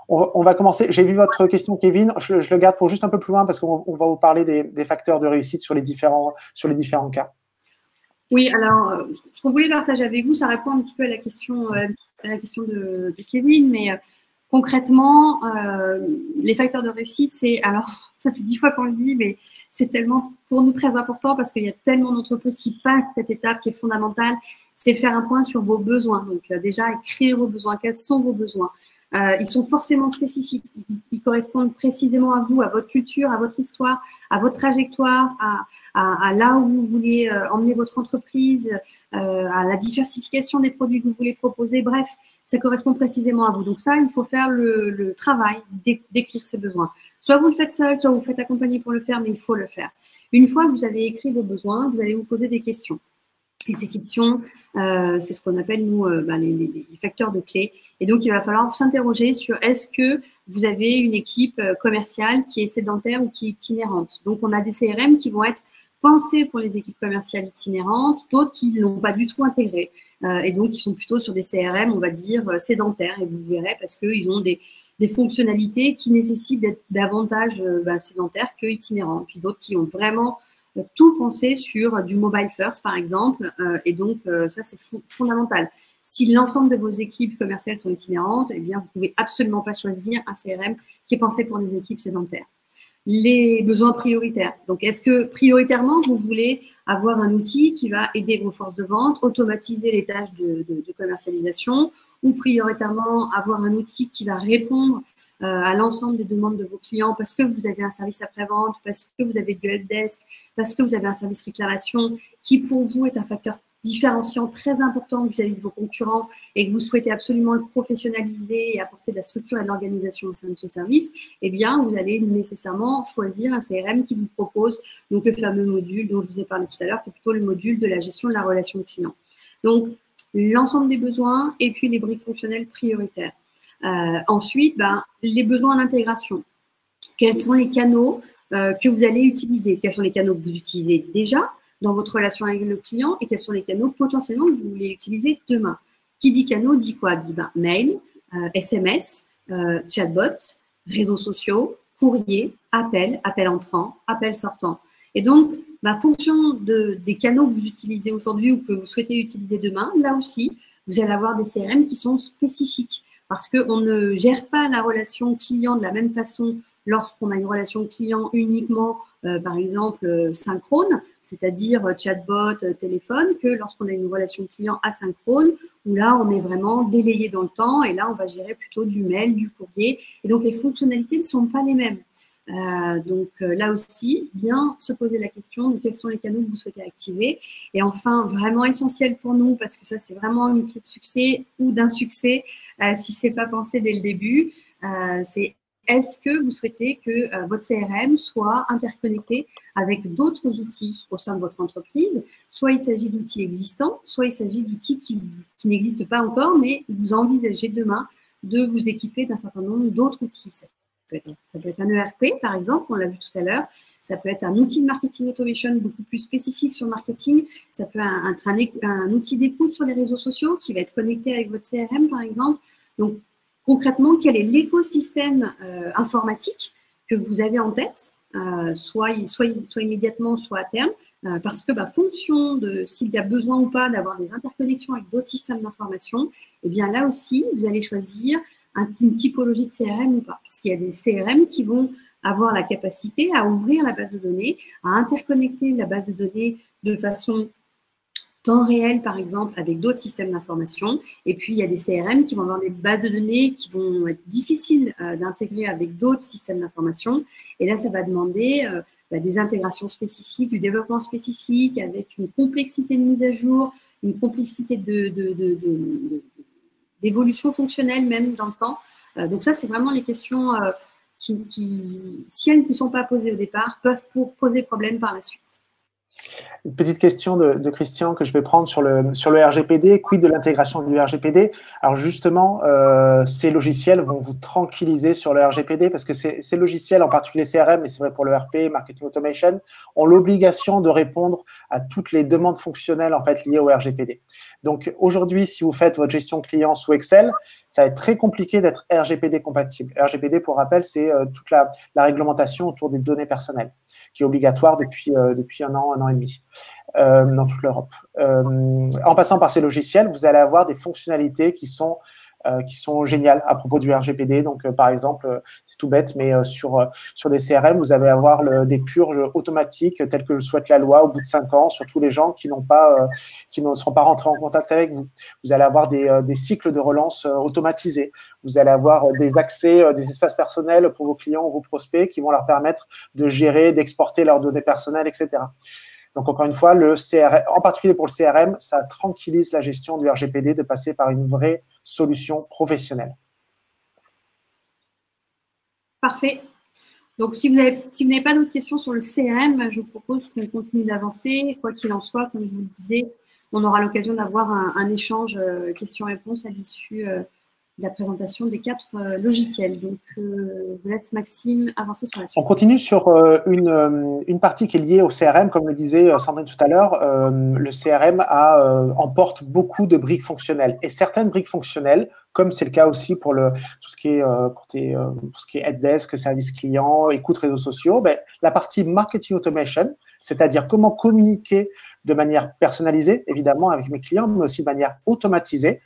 On va commencer. J'ai vu votre question, Kevin. Je le garde pour juste un peu plus loin parce qu'on va vous parler des facteurs de réussite sur les différents cas. Oui, alors, ce qu'on voulait partager avec vous, ça répond un petit peu à la question de Kevin, mais concrètement, les facteurs de réussite, alors, ça fait 10 fois qu'on le dit, mais c'est tellement pour nous très important parce qu'il y a tellement d'entreprises qui passent cette étape qui est fondamentale, c'est faire un point sur vos besoins. Donc, déjà, écrire vos besoins. Quels sont vos besoins? Ils sont forcément spécifiques, ils correspondent précisément à vous, à votre culture, à votre histoire, à votre trajectoire, à là où vous voulez emmener votre entreprise, à la diversification des produits que vous voulez proposer. Bref, ça correspond précisément à vous. Donc ça, il faut faire le travail d'écrire ces besoins. Soit vous le faites seul, soit vous faites accompagner pour le faire, mais il faut le faire. Une fois que vous avez écrit vos besoins, vous allez vous poser des questions. Et ces questions, c'est ce qu'on appelle, nous, les facteurs de clé. Et donc, il va falloir s'interroger sur est-ce que vous avez une équipe commerciale qui est sédentaire ou qui est itinérante. Donc, on a des CRM qui vont être pensés pour les équipes commerciales itinérantes, d'autres qui ne l'ont pas du tout intégré. Et donc, ils sont plutôt sur des CRM, on va dire, sédentaires. Et vous verrez parce qu'ils ont des fonctionnalités qui nécessitent d'être davantage sédentaires que itinérantes. Puis d'autres qui ont vraiment tout penser sur du mobile first, par exemple. Et donc, ça, c'est fondamental. Si l'ensemble de vos équipes commerciales sont itinérantes, eh bien, vous ne pouvez absolument pas choisir un CRM qui est pensé pour des équipes sédentaires. Les besoins prioritaires. Donc, est-ce que prioritairement, vous voulez avoir un outil qui va aider vos forces de vente, automatiser les tâches de commercialisation, ou prioritairement avoir un outil qui va répondre à l'ensemble des demandes de vos clients parce que vous avez un service après-vente, parce que vous avez du helpdesk, parce que vous avez un service réclamation qui, pour vous, est un facteur différenciant très important vis-à-vis de vos concurrents et que vous souhaitez absolument le professionnaliser et apporter de la structure et de l'organisation au sein de ce service, eh bien, vous allez nécessairement choisir un CRM qui vous propose donc le fameux module dont je vous ai parlé tout à l'heure, qui est plutôt le module de la gestion de la relation client. Donc, l'ensemble des besoins et puis les briques fonctionnelles prioritaires. Ensuite, les besoins d'intégration. Quels sont les canaux que vous allez utiliser? Quels sont les canaux que vous utilisez déjà dans votre relation avec le client et quels sont les canaux potentiellement que vous voulez utiliser demain? Qui dit canaux dit quoi? Dit mail, SMS, chatbot, réseaux sociaux, courrier, appel entrant, appel sortant. Et donc, fonction des canaux que vous utilisez aujourd'hui ou que vous souhaitez utiliser demain, là aussi, vous allez avoir des CRM qui sont spécifiques. Parce qu'on ne gère pas la relation client de la même façon lorsqu'on a une relation client uniquement, par exemple, synchrone, c'est-à-dire chatbot, téléphone, que lorsqu'on a une relation client asynchrone, où là, on est vraiment délayé dans le temps et là, on va gérer plutôt du mail, du courrier. Et donc, les fonctionnalités ne sont pas les mêmes. Là aussi, bien se poser la question de quels sont les canaux que vous souhaitez activer. Et enfin, vraiment essentiel pour nous, parce que ça, c'est vraiment une clé de succès ou d'insuccès, si ce n'est pas pensé dès le début, c'est est-ce que vous souhaitez que votre CRM soit interconnecté avec d'autres outils au sein de votre entreprise? Soit il s'agit d'outils existants, soit il s'agit d'outils qui n'existent pas encore, mais vous envisagez demain de vous équiper d'un certain nombre d'autres outils. Ça peut être un ERP, par exemple, on l'a vu tout à l'heure. Ça peut être un outil de marketing automation beaucoup plus spécifique sur le marketing. Ça peut être un outil d'écoute sur les réseaux sociaux qui va être connecté avec votre CRM, par exemple. Donc, concrètement, quel est l'écosystème informatique que vous avez en tête, soit immédiatement, soit à terme, parce que, fonction de s'il y a besoin ou pas d'avoir des interconnexions avec d'autres systèmes d'information, eh bien là aussi, vous allez choisir une typologie de CRM ou pas. Parce qu'il y a des CRM qui vont avoir la capacité à ouvrir la base de données, à interconnecter la base de données de façon temps réel, par exemple, avec d'autres systèmes d'information. Et puis, il y a des CRM qui vont avoir des bases de données qui vont être difficiles d'intégrer avec d'autres systèmes d'information. Et là, ça va demander des intégrations spécifiques, du développement spécifique, avec une complexité de mise à jour, une complexité d'évolution fonctionnelle même dans le temps. Donc ça, c'est vraiment les questions qui, si elles ne sont pas posées au départ, peuvent poser problème par la suite. Une petite question de Christian que je vais prendre sur le RGPD. Quid de l'intégration du RGPD? Alors justement, ces logiciels vont vous tranquilliser sur le RGPD parce que ces logiciels, en particulier CRM, mais c'est vrai pour le RP, Marketing Automation, ont l'obligation de répondre à toutes les demandes fonctionnelles en fait liées au RGPD. Donc aujourd'hui, si vous faites votre gestion client sous Excel, ça va être très compliqué d'être RGPD compatible. RGPD, pour rappel, c'est toute la réglementation autour des données personnelles, qui est obligatoire depuis un an et demi dans toute l'Europe. En passant par ces logiciels, vous allez avoir des fonctionnalités qui sont géniales à propos du RGPD. Donc, par exemple, c'est tout bête, mais sur des CRM, vous allez avoir des purges automatiques telles que le souhaite la loi au bout de 5 ans sur tous les gens qui ne seront pas rentrés en contact avec vous. Vous allez avoir des cycles de relance automatisés. Vous allez avoir des accès, des espaces personnels pour vos clients ou vos prospects qui vont leur permettre de gérer, d'exporter leurs données personnelles, etc. Donc, encore une fois, le CRM, en particulier pour le CRM, ça tranquillise la gestion du RGPD de passer par une vraie solution professionnelle. Parfait. Donc, si vous n'avez pas d'autres questions sur le CRM, je vous propose qu'on continue d'avancer. Quoi qu'il en soit, comme je vous le disais, on aura l'occasion d'avoir un échange questions-réponses à l'issue de la présentation des 4 logiciels. Donc, je vous laisse, Maxime, avancer sur la suite. On continue sur une partie qui est liée au CRM. Comme le disait Sandrine tout à l'heure, le CRM emporte beaucoup de briques fonctionnelles. Et certaines briques fonctionnelles, comme c'est le cas aussi pour tout ce qui est helpdesk, service client, écoute réseaux sociaux, la partie marketing automation, c'est-à-dire comment communiquer de manière personnalisée, évidemment, avec mes clients, mais aussi de manière automatisée.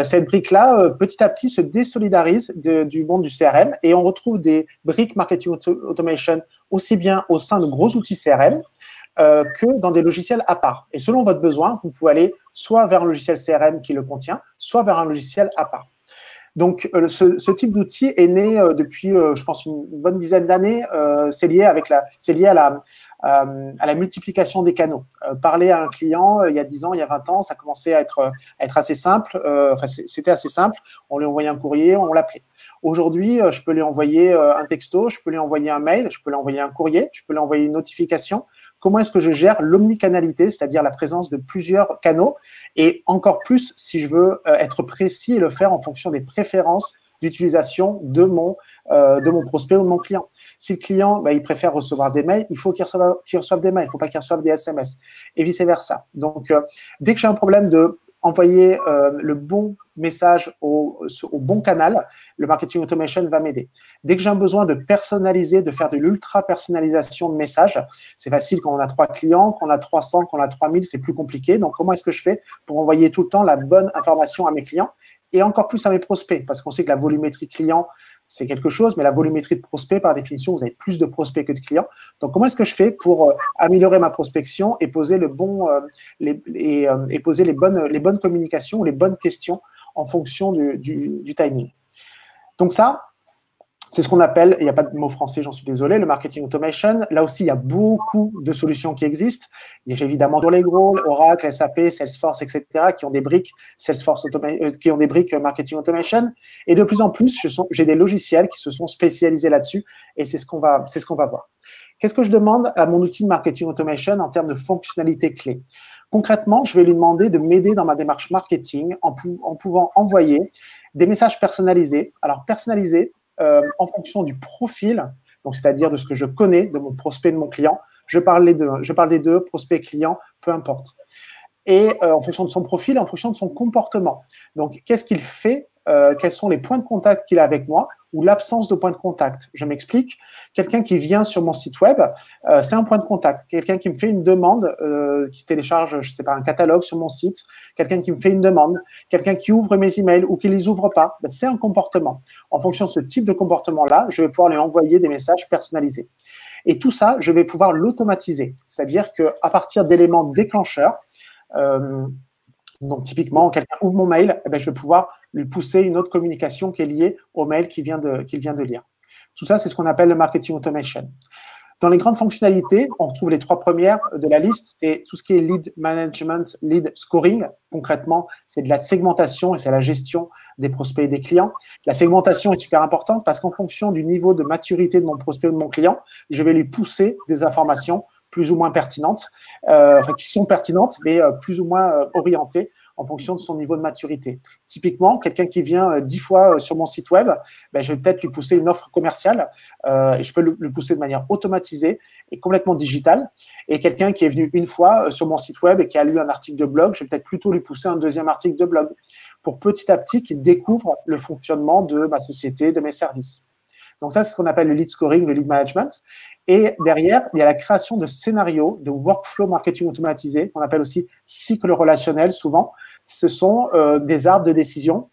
Cette brique-là, petit à petit, se désolidarise du monde du CRM et on retrouve des briques marketing automation aussi bien au sein de gros outils CRM que dans des logiciels à part. Et selon votre besoin, vous pouvez aller soit vers un logiciel CRM qui le contient, soit vers un logiciel à part. Donc, ce type d'outil est né depuis, je pense, une bonne dizaine d'années. C'est lié à la multiplication des canaux. Parler à un client il y a 10 ans, il y a 20 ans, ça commençait à être assez simple. C'était assez simple. On lui envoyait un courrier, on l'appelait. Aujourd'hui, je peux lui envoyer un texto, je peux lui envoyer un mail, je peux lui envoyer un courrier, je peux lui envoyer une notification. Comment est-ce que je gère l'omnicanalité, c'est-à-dire la présence de plusieurs canaux et encore plus si je veux être précis et le faire en fonction des préférences d'utilisation de mon prospect ou de mon client. Si le client il préfère recevoir des mails, il faut qu'il reçoive des mails, il ne faut pas qu'il reçoive des SMS et vice-versa. Donc, dès que j'ai un problème de envoyer le bon message au bon canal, le marketing automation va m'aider. Dès que j'ai un besoin de personnaliser, de faire de l'ultra-personnalisation de messages, c'est facile quand on a 3 clients, quand on a 300, quand on a 3000, c'est plus compliqué. Donc, comment est-ce que je fais pour envoyer tout le temps la bonne information à mes clients et encore plus à mes prospects? Parce qu'on sait que la volumétrie client, c'est quelque chose, mais la volumétrie de prospects, par définition, vous avez plus de prospects que de clients. Donc, comment est-ce que je fais pour améliorer ma prospection et poser poser les bonnes communications, les bonnes questions en fonction du timing. Donc ça, c'est ce qu'on appelle, il n'y a pas de mot français, j'en suis désolé, le marketing automation. Là aussi, il y a beaucoup de solutions qui existent. Il y a évidemment sur les gros, Oracle, SAP, Salesforce, etc., qui ont des briques qui ont des briques marketing automation. Et de plus en plus, j'ai des logiciels qui se sont spécialisés là-dessus, et c'est ce qu'on va voir. Qu'est-ce que je demande à mon outil de marketing automation en termes de fonctionnalités clés? Concrètement, je vais lui demander de m'aider dans ma démarche marketing en pouvant envoyer des messages personnalisés. Alors, personnalisés en fonction du profil, donc c'est-à-dire de ce que je connais, de mon prospect, de mon client. Je parle des deux, prospect, client, peu importe. Et en fonction de son profil, en fonction de son comportement. Donc, qu'est-ce qu'il fait? Quels sont les points de contact qu'il a avec moi ou l'absence de points de contact. Je m'explique. Quelqu'un qui vient sur mon site web, c'est un point de contact. Quelqu'un qui me fait une demande, qui télécharge, je sais pas, un catalogue sur mon site, quelqu'un qui me fait une demande, quelqu'un qui ouvre mes emails ou qui les ouvre pas, ben, c'est un comportement. En fonction de ce type de comportement-là, je vais pouvoir lui envoyer des messages personnalisés. Et tout ça, je vais pouvoir l'automatiser. C'est-à-dire qu'à partir d'éléments déclencheurs, donc, typiquement, quelqu'un ouvre mon mail, eh bien, je vais pouvoir lui pousser une autre communication qui est liée au mail qu'il vient de lire. Tout ça, c'est ce qu'on appelle le marketing automation. Dans les grandes fonctionnalités, on retrouve les 3 premières de la liste. C'est tout ce qui est lead management, lead scoring. Concrètement, c'est de la segmentation et c'est la gestion des prospects et des clients. La segmentation est super importante parce qu'en fonction du niveau de maturité de mon prospect ou de mon client, je vais lui pousser des informations plus ou moins pertinentes, qui sont pertinentes, mais plus ou moins orientées en fonction de son niveau de maturité. Typiquement, quelqu'un qui vient 10 fois sur mon site web, ben, je vais peut-être lui pousser une offre commerciale et je peux le pousser de manière automatisée et complètement digitale. Et quelqu'un qui est venu une fois sur mon site web et qui a lu un article de blog, je vais peut-être plutôt lui pousser un deuxième article de blog pour petit à petit qu'il découvre le fonctionnement de ma société, de mes services. Donc ça, c'est ce qu'on appelle le lead scoring, le lead management. Et derrière, il y a la création de scénarios, de workflow marketing automatisé, qu'on appelle aussi cycle relationnel souvent. Ce sont des arbres de décision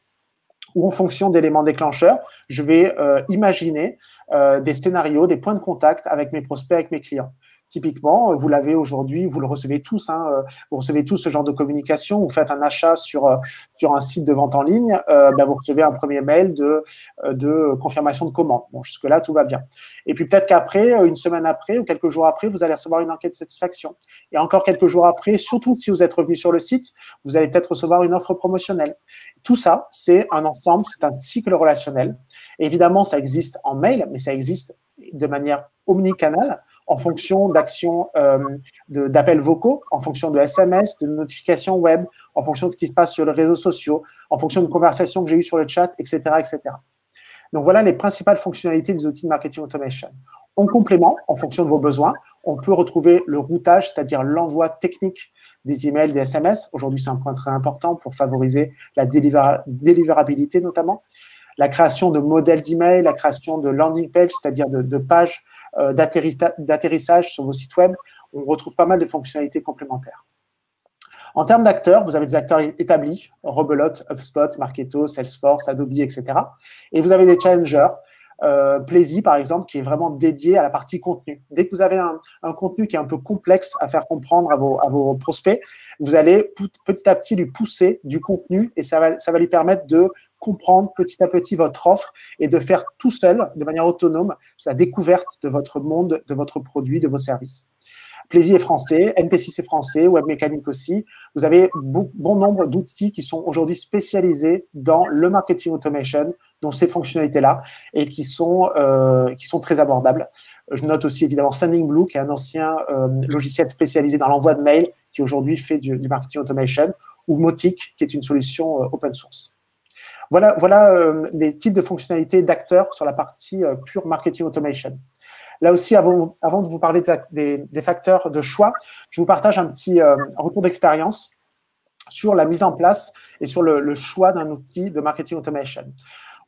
où, en fonction d'éléments déclencheurs, je vais imaginer des scénarios, des points de contact avec mes prospects, avec mes clients. Typiquement, vous l'avez aujourd'hui, vous le recevez tous, vous recevez tous ce genre de communication. Vous faites un achat sur un site de vente en ligne, vous recevez un premier mail de confirmation de commande. Bon, jusque-là, tout va bien. Et puis peut-être qu'après, une semaine après ou quelques jours après, vous allez recevoir une enquête de satisfaction. Et encore quelques jours après, surtout si vous êtes revenu sur le site, vous allez peut-être recevoir une offre promotionnelle. Tout ça, c'est un ensemble, c'est un cycle relationnel. Et évidemment, ça existe en mail, mais ça existe de manière omnicanale en fonction d'actions, d'appels vocaux, en fonction de SMS, de notifications web, en fonction de ce qui se passe sur les réseaux sociaux, en fonction de conversations que j'ai eues sur le chat, etc., etc. Donc, voilà les principales fonctionnalités des outils de marketing automation. En complément, en fonction de vos besoins, on peut retrouver le routage, c'est-à-dire l'envoi technique des emails, des SMS. Aujourd'hui, c'est un point très important pour favoriser la délivrabilité notamment. La création de modèles d'email, la création de landing page, c'est-à-dire de pages d'atterrissage sur vos sites web. On retrouve pas mal de fonctionnalités complémentaires. En termes d'acteurs, vous avez des acteurs établis, Rebelote, HubSpot, Marketo, Salesforce, Adobe, etc. Et vous avez des challengers, Plaisy, par exemple, qui est vraiment dédié à la partie contenu. Dès que vous avez un contenu qui est un peu complexe à faire comprendre à vos prospects, vous allez petit à petit lui pousser du contenu et ça va lui permettre de comprendre petit à petit votre offre et de faire tout seul, de manière autonome, sa découverte de votre monde, de votre produit, de vos services. Plaisy est français, NP6 est français, Webmécanique aussi. Vous avez bon nombre d'outils qui sont aujourd'hui spécialisés dans le marketing automation, dont ces fonctionnalités-là, et qui sont très abordables. Je note aussi évidemment Sendingblue, qui est un ancien logiciel spécialisé dans l'envoi de mails, qui aujourd'hui fait du marketing automation, ou Mautic, qui est une solution open source. Voilà les types de fonctionnalités d'acteurs sur la partie pure marketing automation. Là aussi, avant de vous parler des facteurs de choix, je vous partage un petit retour d'expérience sur la mise en place et sur le choix d'un outil de marketing automation.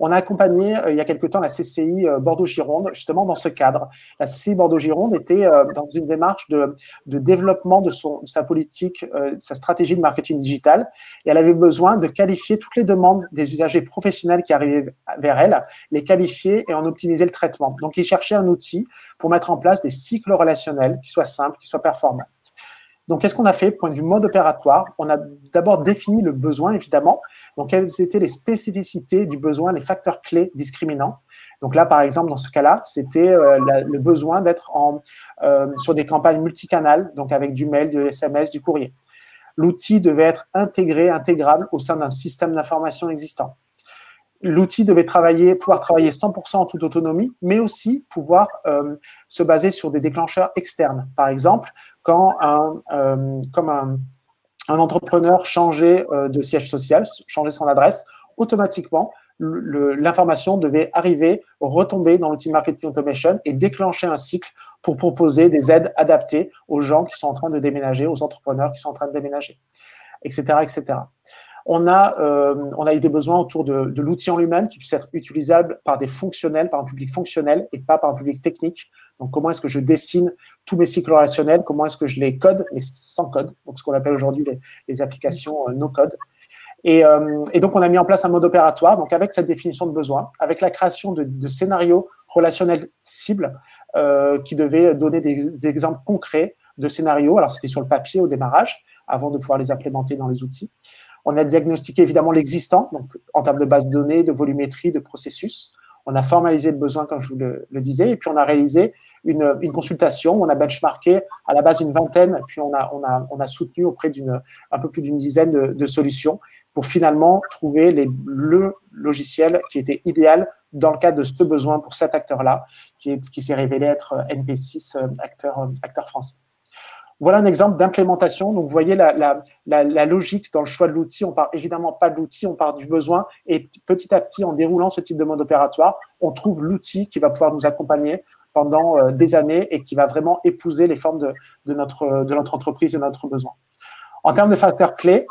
On a accompagné il y a quelque temps la CCI Bordeaux-Gironde, justement dans ce cadre. La CCI Bordeaux-Gironde était dans une démarche de développement de sa politique, sa stratégie de marketing digital, et elle avait besoin de qualifier toutes les demandes des usagers professionnels qui arrivaient vers elle, les qualifier et en optimiser le traitement. Donc, ils cherchaient un outil pour mettre en place des cycles relationnels qui soient simples, qui soient performants. Donc, qu'est-ce qu'on a fait? Point de vue mode opératoire, on a d'abord défini le besoin, évidemment. Donc, quelles étaient les spécificités du besoin, les facteurs clés discriminants. Donc là, par exemple, dans ce cas-là, c'était le besoin d'être sur des campagnes multicanales, donc avec du mail, du SMS, du courrier. L'outil devait être intégrable au sein d'un système d'information existant. L'outil devait pouvoir travailler 100% en toute autonomie, mais aussi pouvoir se baser sur des déclencheurs externes. Par exemple, quand un entrepreneur changeait de siège social, changeait son adresse, automatiquement, l'information devait retomber dans l'outil Marketing Automation et déclencher un cycle pour proposer des aides adaptées aux gens qui sont en train de déménager, aux entrepreneurs qui sont en train de déménager, etc., etc. On a eu des besoins autour de l'outil en lui-même qui puisse être utilisable par des fonctionnels, par un public fonctionnel et pas par un public technique. Donc, comment est-ce que je dessine tous mes cycles relationnels? Comment est-ce que je les code, mais sans code? Donc, ce qu'on appelle aujourd'hui les applications no-code. Et donc, on a mis en place un mode opératoire, donc avec cette définition de besoin, avec la création de scénarios relationnels cibles qui devaient donner des exemples concrets de scénarios. Alors, c'était sur le papier au démarrage, avant de pouvoir les implémenter dans les outils. On a diagnostiqué évidemment l'existant, donc en termes de base de données, de volumétrie, de processus. On a formalisé le besoin, comme je vous le disais, et puis on a réalisé une consultation. On a benchmarké à la base une vingtaine, puis on a soutenu auprès un peu plus d'une dizaine de solutions pour finalement trouver le logiciel qui était idéal dans le cadre de ce besoin pour cet acteur-là, qui s'est révélé être NP6, acteur français. Voilà un exemple d'implémentation. Donc, vous voyez la logique dans le choix de l'outil. On part évidemment pas de l'outil, on part du besoin. Et petit à petit, en déroulant ce type de mode opératoire, on trouve l'outil qui va pouvoir nous accompagner pendant des années et qui va vraiment épouser les formes de notre entreprise et de notre besoin. En termes de facteurs clés,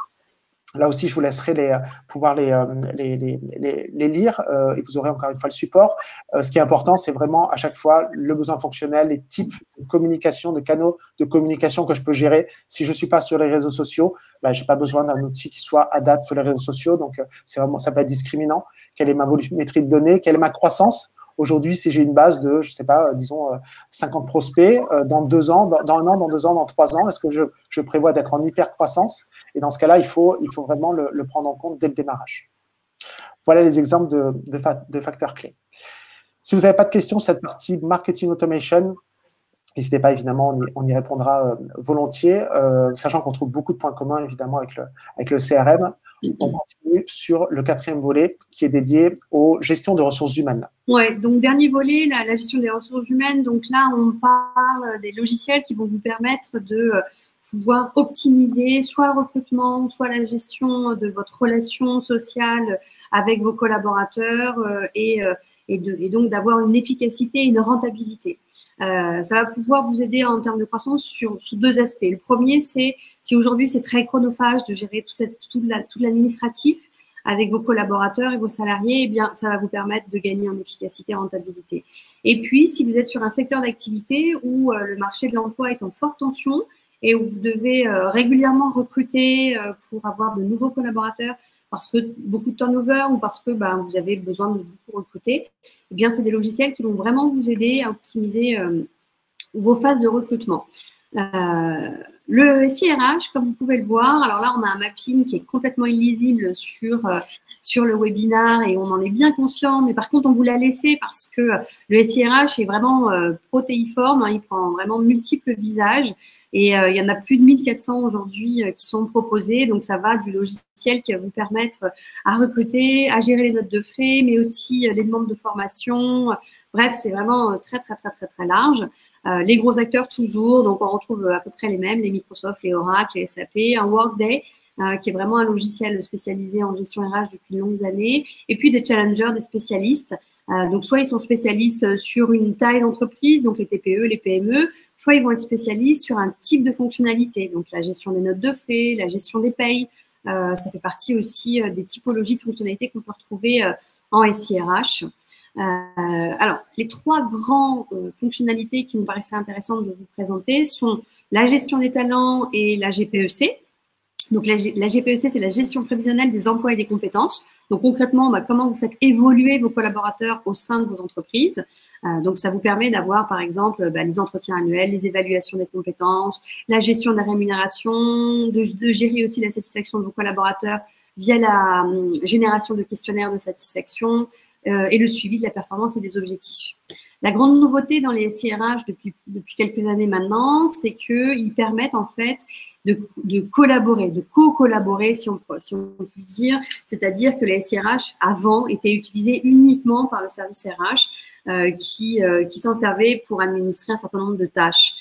là aussi, je vous laisserai pouvoir les lire et vous aurez encore une fois le support. Ce qui est important, c'est vraiment à chaque fois le besoin fonctionnel, les types de communication, de canaux de communication que je peux gérer. Si je ne suis pas sur les réseaux sociaux, ben, je n'ai pas besoin d'un outil qui soit adapté sur les réseaux sociaux. Donc, ça peut être discriminant. Quelle est ma volumétrie de données? Quelle est ma croissance? Aujourd'hui, si j'ai une base de, je ne sais pas, disons 50 prospects, dans 2 ans, dans 1 an, dans 2 ans, dans 3 ans, est-ce que je prévois d'être en hyper-croissance? Et dans ce cas-là, il faut vraiment le prendre en compte dès le démarrage. Voilà les exemples de facteurs clés. Si vous n'avez pas de questions sur cette partie marketing automation, n'hésitez pas, évidemment, on y répondra volontiers, sachant qu'on trouve beaucoup de points communs, évidemment, avec le CRM. On continue sur le 4e volet qui est dédié aux gestions de ressources humaines. Ouais, donc dernier volet, la gestion des ressources humaines. Donc là, on parle des logiciels qui vont vous permettre de pouvoir optimiser soit le recrutement, soit la gestion de votre relation sociale avec vos collaborateurs et donc d'avoir une efficacité et une rentabilité. Ça va pouvoir vous aider en termes de croissance sous 2 aspects. Le premier, c'est si aujourd'hui c'est très chronophage de gérer tout l'administratif avec vos collaborateurs et vos salariés, eh bien ça va vous permettre de gagner en efficacité et rentabilité. Et puis, si vous êtes sur un secteur d'activité où le marché de l'emploi est en forte tension et où vous devez régulièrement recruter pour avoir de nouveaux collaborateurs parce que beaucoup de turnover ou parce que vous avez besoin de beaucoup recruter, eh bien, c'est des logiciels qui vont vraiment vous aider à optimiser vos phases de recrutement. Le SIRH, comme vous pouvez le voir, alors là, on a un mapping qui est complètement illisible sur le webinar et on en est bien conscient, mais par contre, on vous l'a laissé parce que le SIRH est vraiment protéiforme, il prend vraiment multiples visages. Et il y en a plus de 1400 aujourd'hui qui sont proposés. Donc, ça va du logiciel qui va vous permettre à recruter, à gérer les notes de frais, mais aussi les demandes de formation. Bref, c'est vraiment très, très, très, très, très large. Les gros acteurs toujours. Donc, on retrouve à peu près les mêmes, les Microsoft, les Oracle, les SAP, un Workday, qui est vraiment un logiciel spécialisé en gestion RH depuis de longues années. Et puis, des challengers, des spécialistes. Donc, soit ils sont spécialistes sur une taille d'entreprise, donc les TPE, les PME, soit ils vont être spécialistes sur un type de fonctionnalité, donc la gestion des notes de frais, la gestion des payes. Ça fait partie aussi des typologies de fonctionnalités qu'on peut retrouver en SIRH. Alors, les trois grandes fonctionnalités qui me paraissaient intéressantes de vous présenter sont la gestion des talents et la GPEC. Donc, la GPEC, c'est la gestion prévisionnelle des emplois et des compétences. Donc, concrètement, comment vous faites évoluer vos collaborateurs au sein de vos entreprises. Donc, ça vous permet d'avoir, par exemple, les entretiens annuels, les évaluations des compétences, la gestion de la rémunération, de gérer aussi la satisfaction de vos collaborateurs via la génération de questionnaires de satisfaction et le suivi de la performance et des objectifs. La grande nouveauté dans les SIRH depuis quelques années maintenant, c'est qu'ils permettent en fait de collaborer, de co-collaborer, si on peut dire. C'est-à-dire que les SIRH, avant, étaient utilisés uniquement par le service RH qui s'en servait pour administrer un certain nombre de tâches.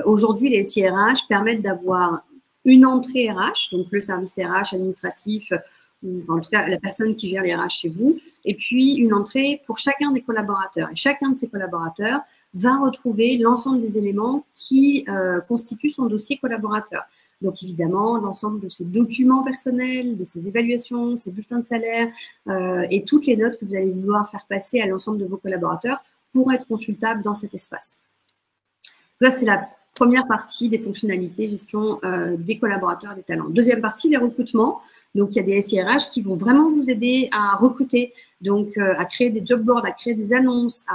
Aujourd'hui, les SIRH permettent d'avoir une entrée RH, donc le service RH administratif, ou en tout cas la personne qui gère les RH chez vous, et puis une entrée pour chacun des collaborateurs. Et chacun de ces collaborateurs va retrouver l'ensemble des éléments qui constituent son dossier collaborateur. Donc évidemment, l'ensemble de ses documents personnels, de ses évaluations, ses bulletins de salaire et toutes les notes que vous allez vouloir faire passer à l'ensemble de vos collaborateurs pourront être consultables dans cet espace. Ça, c'est la première partie des fonctionnalités gestion des collaborateurs, des talents. Deuxième partie, les recrutements. Donc, il y a des SIRH qui vont vraiment vous aider à recruter, donc à créer des job boards, à créer des annonces,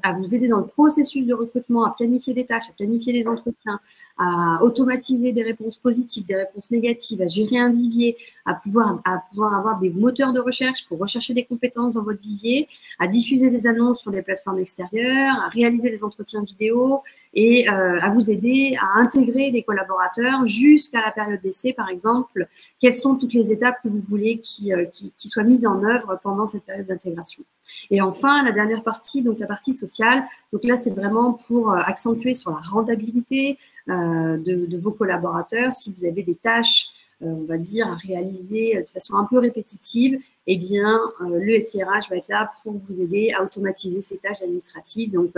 à vous aider dans le processus de recrutement, à planifier des tâches, à planifier des entretiens, à automatiser des réponses positives, des réponses négatives, à gérer un vivier, à pouvoir avoir des moteurs de recherche pour rechercher des compétences dans votre vivier, à diffuser des annonces sur des plateformes extérieures, à réaliser des entretiens vidéo et à vous aider à intégrer des collaborateurs jusqu'à la période d'essai, par exemple. Quelles sont toutes les étapes que vous voulez qui soient mises en œuvre pendant cette période d'intégration. Et enfin, la dernière partie, donc la partie sociale. Donc là, c'est vraiment pour accentuer sur la rentabilité de vos collaborateurs. Si vous avez des tâches, on va dire, à réaliser de façon un peu répétitive, eh bien, le SIRH va être là pour vous aider à automatiser ces tâches administratives. Donc,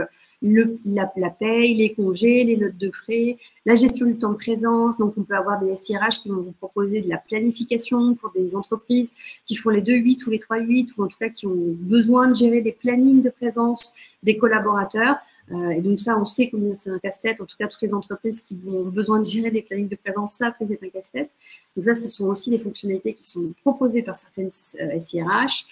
la paye, les congés, les notes de frais, la gestion du temps de présence. Donc, on peut avoir des SIRH qui vont vous proposer de la planification pour des entreprises qui font les 2-8 ou les 3-8, ou en tout cas qui ont besoin de gérer des plannings de présence des collaborateurs. Et donc ça, on sait combien c'est un casse-tête. En tout cas, toutes les entreprises qui ont besoin de gérer des plannings de présence savent que c'est un casse-tête. Donc ça, ce sont aussi des fonctionnalités qui sont proposées par certaines SIRH.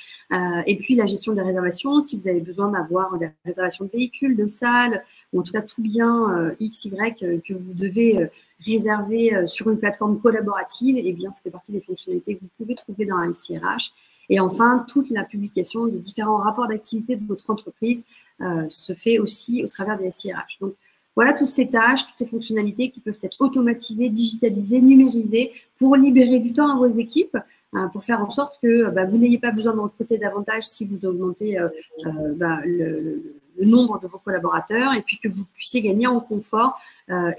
Et puis, la gestion des réservations. Si vous avez besoin d'avoir des réservations de véhicules, de salles, ou en tout cas tout bien XY que vous devez réserver sur une plateforme collaborative, eh bien, ça fait partie des fonctionnalités que vous pouvez trouver dans un SIRH. Et enfin, toute la publication des différents rapports d'activité de votre entreprise se fait aussi au travers des SIRH. Donc, voilà toutes ces tâches, toutes ces fonctionnalités qui peuvent être automatisées, digitalisées, numérisées pour libérer du temps à vos équipes, pour faire en sorte que vous n'ayez pas besoin de recruter davantage si vous augmentez le nombre de vos collaborateurs et puis que vous puissiez gagner en confort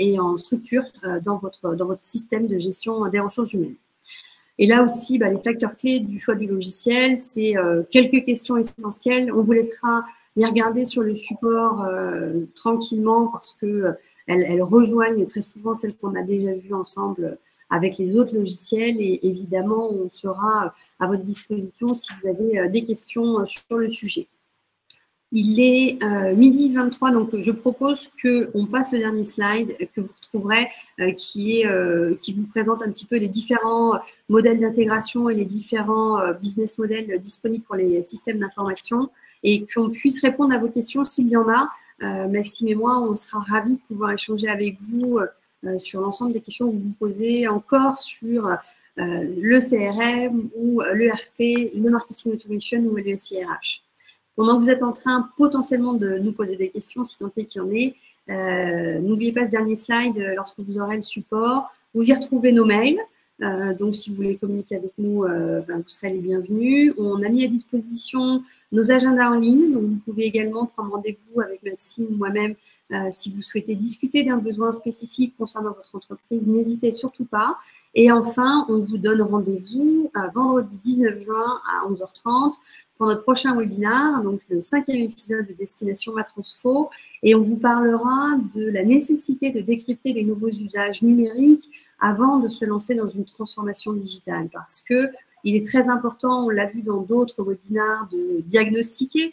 et en structure dans votre système de gestion des ressources humaines. Et là aussi, les facteurs clés du choix du logiciel, c'est quelques questions essentielles. On vous laissera les regarder sur le support tranquillement parce qu'elles rejoignent très souvent celles qu'on a déjà vues ensemble avec les autres logiciels. Et évidemment, on sera à votre disposition si vous avez des questions sur le sujet. Il est midi 23, donc je propose qu'on passe le dernier slide que vous retrouverez, qui vous présente un petit peu les différents modèles d'intégration et les différents business models disponibles pour les systèmes d'information et qu'on puisse répondre à vos questions s'il y en a. Maxime et moi, on sera ravis de pouvoir échanger avec vous sur l'ensemble des questions que vous vous posez encore sur le CRM ou l'ERP, le Marketing Automation ou le SIRH. Pendant que vous êtes en train potentiellement de nous poser des questions, si tant est qu'il y en ait, n'oubliez pas ce dernier slide lorsque vous aurez le support. Vous y retrouvez nos mails. Donc, si vous voulez communiquer avec nous, vous serez les bienvenus. On a mis à disposition nos agendas en ligne. Donc, vous pouvez également prendre rendez-vous avec Maxime ou moi-même si vous souhaitez discuter d'un besoin spécifique concernant votre entreprise. N'hésitez surtout pas. Et enfin, on vous donne rendez-vous vendredi 19 juin à 11h30 pour notre prochain webinaire, donc le 5e épisode de Destination Matransfo. Et on vous parlera de la nécessité de décrypter les nouveaux usages numériques avant de se lancer dans une transformation digitale. Parce que Il est très important, on l'a vu dans d'autres webinaires, de diagnostiquer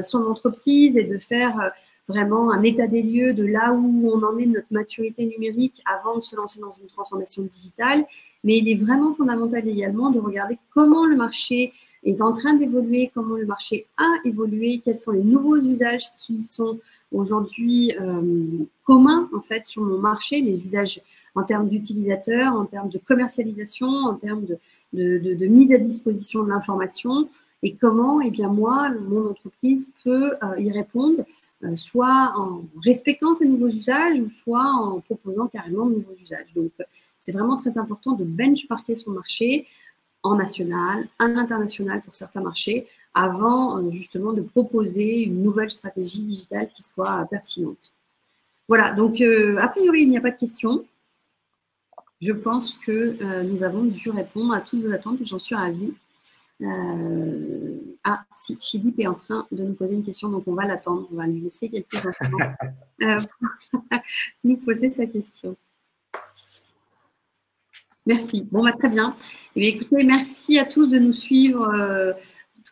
son entreprise et de faire vraiment un état des lieux de là où on en est de notre maturité numérique avant de se lancer dans une transformation digitale. Mais il est vraiment fondamental également de regarder comment le marché est en train d'évoluer, comment le marché a évolué, quels sont les nouveaux usages qui sont aujourd'hui communs en fait sur mon marché, les usages en termes d'utilisateurs, en termes de commercialisation, en termes de mise à disposition de l'information, et comment, eh bien, moi, mon entreprise peut y répondre, soit en respectant ces nouveaux usages, ou soit en proposant carrément de nouveaux usages. Donc, c'est vraiment très important de benchmarker son marché en national, en international pour certains marchés, avant justement de proposer une nouvelle stratégie digitale qui soit pertinente. Voilà, donc a priori, il n'y a pas de questions. Je pense que nous avons dû répondre à toutes vos attentes et j'en suis ravie. Ah, si, Philippe est en train de nous poser une question, donc on va l'attendre. On va lui laisser quelques instants pour nous poser sa question. Merci. Bon, bah, très bien. Eh bien, écoutez, merci à tous de nous suivre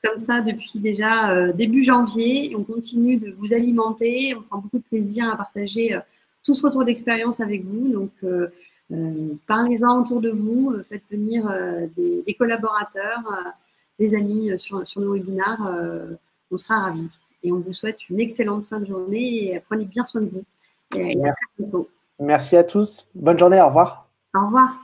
comme ça depuis déjà début janvier. On continue de vous alimenter. On prend beaucoup de plaisir à partager tout ce retour d'expérience avec vous. Donc, parlez-en autour de vous. Faites venir des collaborateurs, des amis sur nos webinaires. On sera ravis. Et on vous souhaite une excellente fin de journée et prenez bien soin de vous. Et à très bientôt. Merci à tous. Bonne journée. Au revoir. Au revoir.